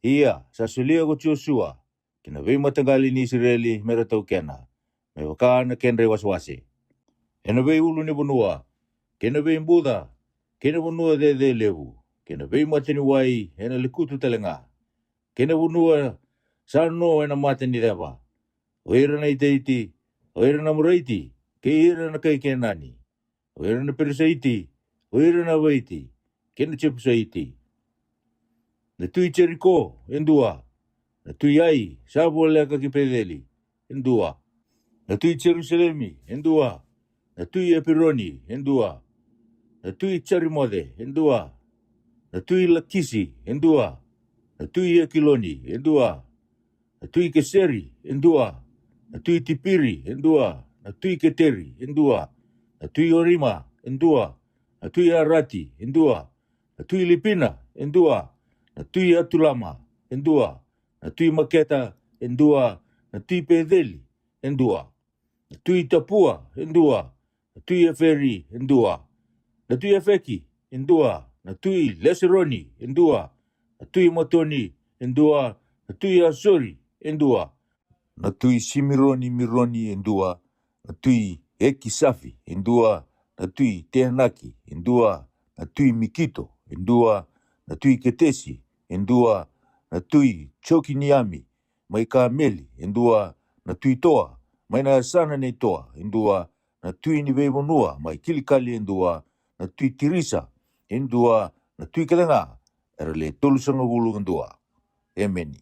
Ia, sa sulia ko Joshua. Kina vei matangali ni Israeli mera tau kena. Me waka na kenre waswase. E na vei ulu ni vonua. Kena vei buda. Kena vonua de levu. Kena vei matani wai. E na likutu talenga. Kena vonua. Sa no e na matani dewa. Oira na iteiti. Oira na muraiti. Ke ira na kai kenani. Oira na perisaiti. Oira na waiti. Kena chepusaiti. Na tui Jericho, endua. Na tui ai, sabo leka ki pedeli, endua. Na tui Jerusalemi, endua. Na tui Epironi, endua. Na tui Charimode, endua. Na tui Lakisi, endua. Na tui Ekiloni, endua. Na tui Keseri, endua. Na tui Tipiri, endua. Na tui Keteri, endua. Na tui Orima, endua. Na tui Arati, endua. Na tui Lipina, endua. Na tui Atulama, endua. Na tui Maketa, endua. Na tui Pedeli, endua. Na tui Tapua, endua. Na tui Eferi, endua. Na tui Efeki, endua. Na tui Leseroni, endua. Na tui Matoni, endua. Na tui Asori, endua. Na tui Mironi, endua. Na tui Ekisafi, endua. Na tui Tehanaki, endua. Na tui Mikito, endua. Na tui Ketesi, endua. Na tui Chokiniami, mai Kameli, endua. Na tui Toa, mai na sana nei Toa, endua. Na tui ni Vevonua, mai Kilikali, endua. Na tui Tirisa, endua. Na tui Kalanga, era le tolusanga wulu endua. Emeni.